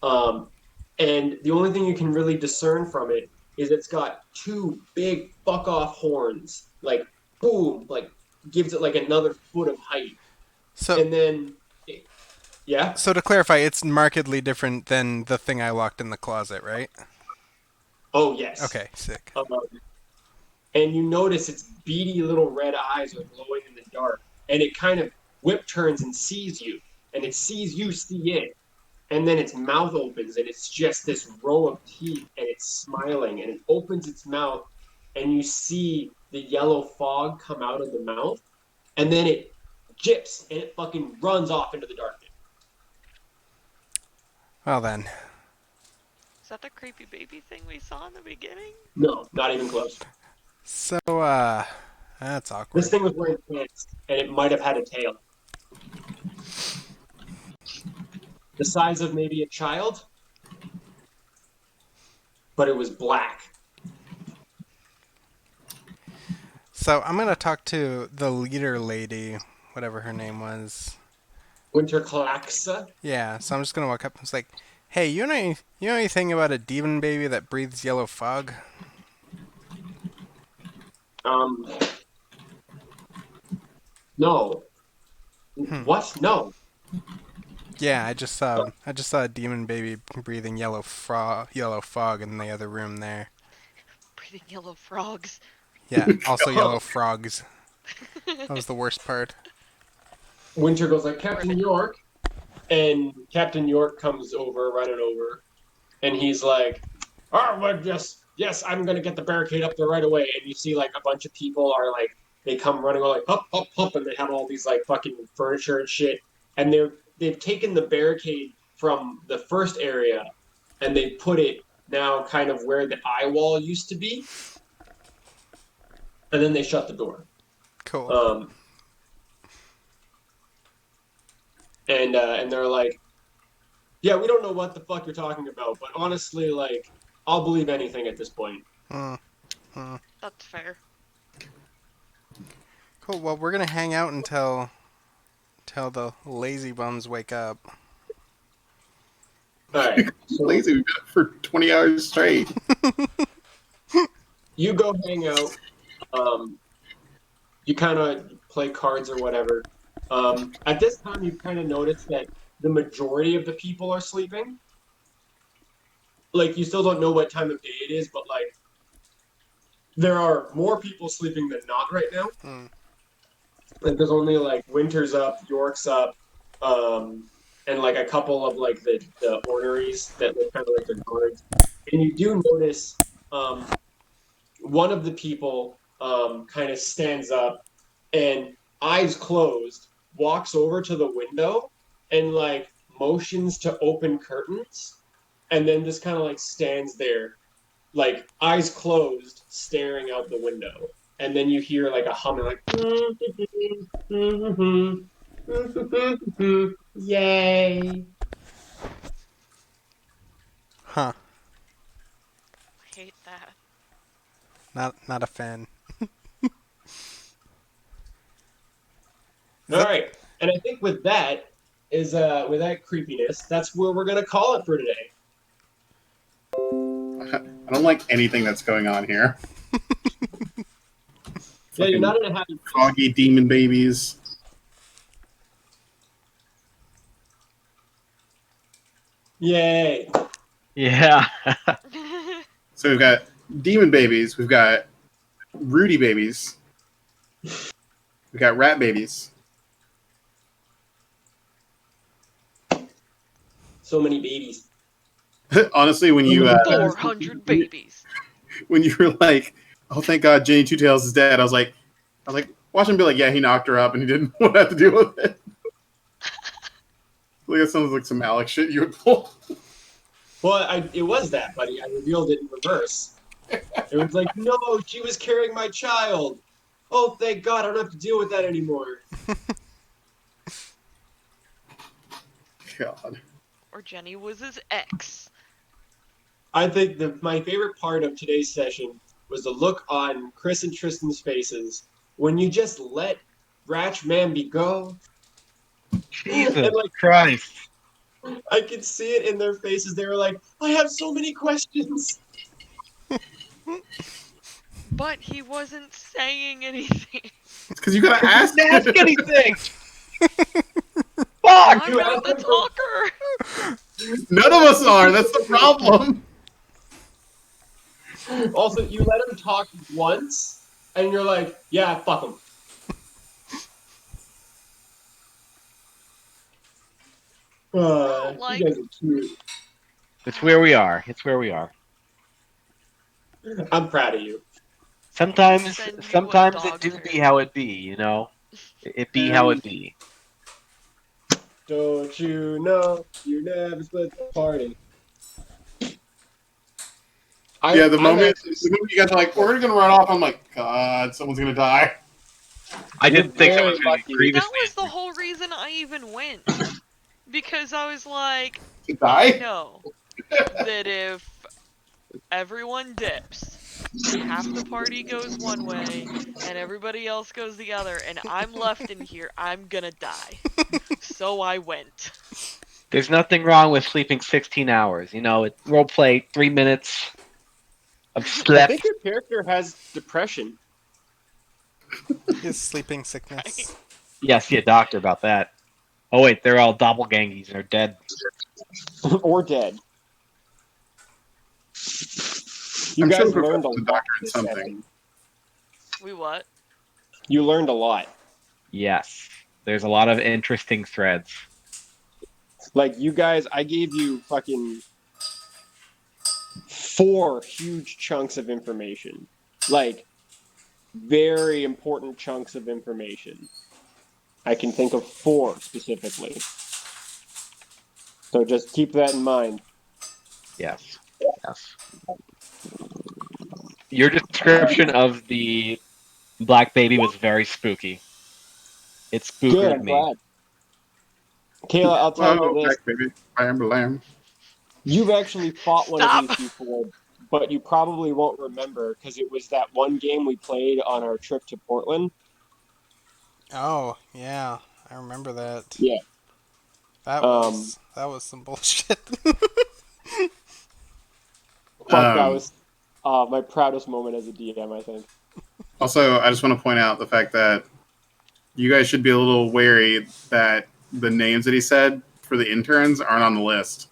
Speaker 1: Um, and the only thing you can really discern from it is it's got two big fuck off horns, like boom, like gives it like another foot of height.
Speaker 2: So
Speaker 1: And then, yeah,
Speaker 2: so to clarify, it's markedly different than the thing I locked in the closet, right?
Speaker 1: oh yes.
Speaker 2: Okay, sick.
Speaker 1: Um, and you notice its beady little red eyes are glowing in the dark, and it kind of whip turns and sees you, and it sees you see it, and then its mouth opens, and it's just this row of teeth, and it's smiling, and it opens its mouth, and you see the yellow fog come out of the mouth, and then it jips, and it fucking runs off into the darkness.
Speaker 2: Well then,
Speaker 5: Is that the creepy baby thing we saw in the beginning?
Speaker 1: No, not even close.
Speaker 2: so that's awkward.
Speaker 1: This thing was wearing pants, and it might have had a tail. The size of maybe a child, but it was black.
Speaker 2: So I'm gonna talk to the leader lady, whatever her name was.
Speaker 1: Winterklaxa.
Speaker 2: Yeah, so I'm just gonna walk up and it's like, hey, you know anything about a demon baby that breathes yellow fog?
Speaker 1: Um, no. What? No.
Speaker 2: Yeah, I just saw a demon baby breathing yellow fog in the other room there.
Speaker 5: Breathing yellow frogs.
Speaker 2: Yeah, also yellow frogs. That was the worst part.
Speaker 1: Winter goes like, Captain York, and Captain York comes over, running over, and he's like, "Oh, well, yes, I'm gonna get the barricade up there right away." And you see like a bunch of people are like, they come running like, "Hup, hup, hup," and they have all these like fucking furniture and shit, and they've taken the barricade from the first area, and they put it now kind of where the eye wall used to be, and then they shut the door.
Speaker 2: Cool.
Speaker 1: And they're like, "Yeah, we don't know what the fuck you're talking about, but honestly, like, I'll believe anything at this point."
Speaker 2: Mm, mm.
Speaker 5: That's fair.
Speaker 2: Cool. Well, we're gonna hang out until the lazy bums wake up.
Speaker 1: All right, so
Speaker 4: Lazy, we've been up for 20 hours straight.
Speaker 1: you go hang out. You kind of play cards or whatever. At this time, you kind of notice that the majority of the people are sleeping. Like, you still don't know what time of day it is, but like, there are more people sleeping than not right now.
Speaker 2: Mm.
Speaker 1: Like, there's only like Winter's up, York's up, and like a couple of like the orneries that look kind of like the guards. And you do notice one of the people kind of stands up and eyes closed walks over to the window and like motions to open curtains and then just kind of like stands there like eyes closed staring out the window and then you hear like a humming like yay.
Speaker 2: Huh.
Speaker 5: Hate that.
Speaker 2: Not a fan.
Speaker 1: All right, and I think with that is with that creepiness that's where we're gonna call it for today.
Speaker 4: I don't like anything that's going on here.
Speaker 1: Yeah, you're
Speaker 4: Fucking
Speaker 1: not in a happy place.
Speaker 4: Foggy demon babies.
Speaker 1: Yay.
Speaker 7: Yeah.
Speaker 4: So we've got demon babies. We've got Rudy babies. We've got rat babies.
Speaker 1: So many babies.
Speaker 4: Honestly, when you
Speaker 5: 400 babies.
Speaker 4: when you were like, "Oh, thank God, Jenny Two Tails is dead," I was like, watch him be like, "Yeah, he knocked her up, and he didn't want to have to deal with it." Like that sounds like some Alex shit you would pull.
Speaker 1: Well, it was that, buddy. I revealed it in reverse. It was like, no, she was carrying my child. Oh, thank God, I don't have to deal with that anymore.
Speaker 4: God.
Speaker 5: Or Jenny was his ex.
Speaker 1: I think my favorite part of today's session was the look on Chris and Tristan's faces when you just let Ratch Mamby go.
Speaker 7: Jesus
Speaker 1: And like,
Speaker 7: Christ.
Speaker 1: I could see it in their faces. They were like, I have so many questions.
Speaker 5: But he wasn't saying anything.
Speaker 4: It's because you gotta ask.
Speaker 7: Didn't ask anything. Fuck.
Speaker 5: I'm not the talker.
Speaker 4: None of us are. That's the problem.
Speaker 1: Also, you let him talk once, and you're like, yeah, fuck him.
Speaker 5: Like-
Speaker 1: you guys are cute.
Speaker 7: It's where we are. It's where we are.
Speaker 1: I'm proud of you.
Speaker 7: Sometimes
Speaker 5: Send you a
Speaker 7: sometimes it
Speaker 5: dog
Speaker 7: do
Speaker 5: hair.
Speaker 7: be how it be, you know? It be how it be.
Speaker 1: Don't you know you never split the party?
Speaker 4: Yeah, the moment you guys are like, "We're gonna run off," I'm like, "God, someone's gonna die."
Speaker 7: I didn't think
Speaker 1: very
Speaker 7: someone was going to
Speaker 1: lucky.
Speaker 7: previously.
Speaker 5: That was the whole reason I even went. Because I was like,
Speaker 4: To
Speaker 5: I
Speaker 4: die?
Speaker 5: know that if everyone dips, half the party goes one way and everybody else goes the other, and I'm left in here, I'm gonna die. So I went.
Speaker 7: There's nothing wrong with sleeping 16 hours. You know, role play 3 minutes of
Speaker 1: I
Speaker 7: sleep.
Speaker 1: think your character has depression.
Speaker 2: His sleeping sickness.
Speaker 7: Yeah, see a doctor about that. Oh wait, they're all doppelgangers and are dead.
Speaker 1: Or dead. You
Speaker 4: I'm
Speaker 1: guys
Speaker 4: sure
Speaker 1: learned a
Speaker 4: the
Speaker 1: lot
Speaker 4: doctor in
Speaker 1: this
Speaker 4: something.
Speaker 1: session.
Speaker 5: We what?
Speaker 1: You learned a lot.
Speaker 7: Yes. There's a lot of interesting threads.
Speaker 1: Like you guys, I gave you fucking 4 huge chunks of information. Like very important chunks of information. I can think of 4 specifically. So just keep that in mind.
Speaker 7: Yes. Yes. Your description of the black baby was very spooky. It
Speaker 1: Good,
Speaker 7: spooked
Speaker 1: I'm
Speaker 7: me.
Speaker 1: glad. Kayla, I'll tell you
Speaker 4: Oh,
Speaker 1: this.
Speaker 4: back baby, lamb, lamb.
Speaker 1: You've actually fought one of
Speaker 5: Stop!
Speaker 1: these before, but you probably won't remember because it was that one game we played on our trip to Portland.
Speaker 2: Oh, yeah. I remember that.
Speaker 1: Yeah.
Speaker 2: That was some bullshit.
Speaker 1: Fuck, that
Speaker 4: Um,
Speaker 1: was my proudest moment as a DM, I think.
Speaker 4: Also, I just want to point out the fact that you guys should be a little wary that the names that he said for the interns aren't on the list.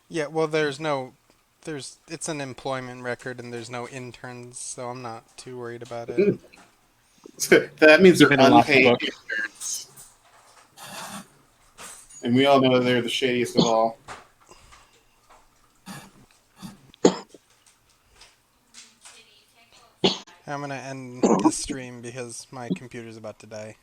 Speaker 2: Yeah, well, it's an employment record and there's no interns, so I'm not too worried about it.
Speaker 4: That means they're
Speaker 7: Even in lost
Speaker 4: unpaid
Speaker 7: book.
Speaker 4: interns. And we all know that they're the shadiest of all.
Speaker 2: I'm gonna end the stream because my computer's about to die.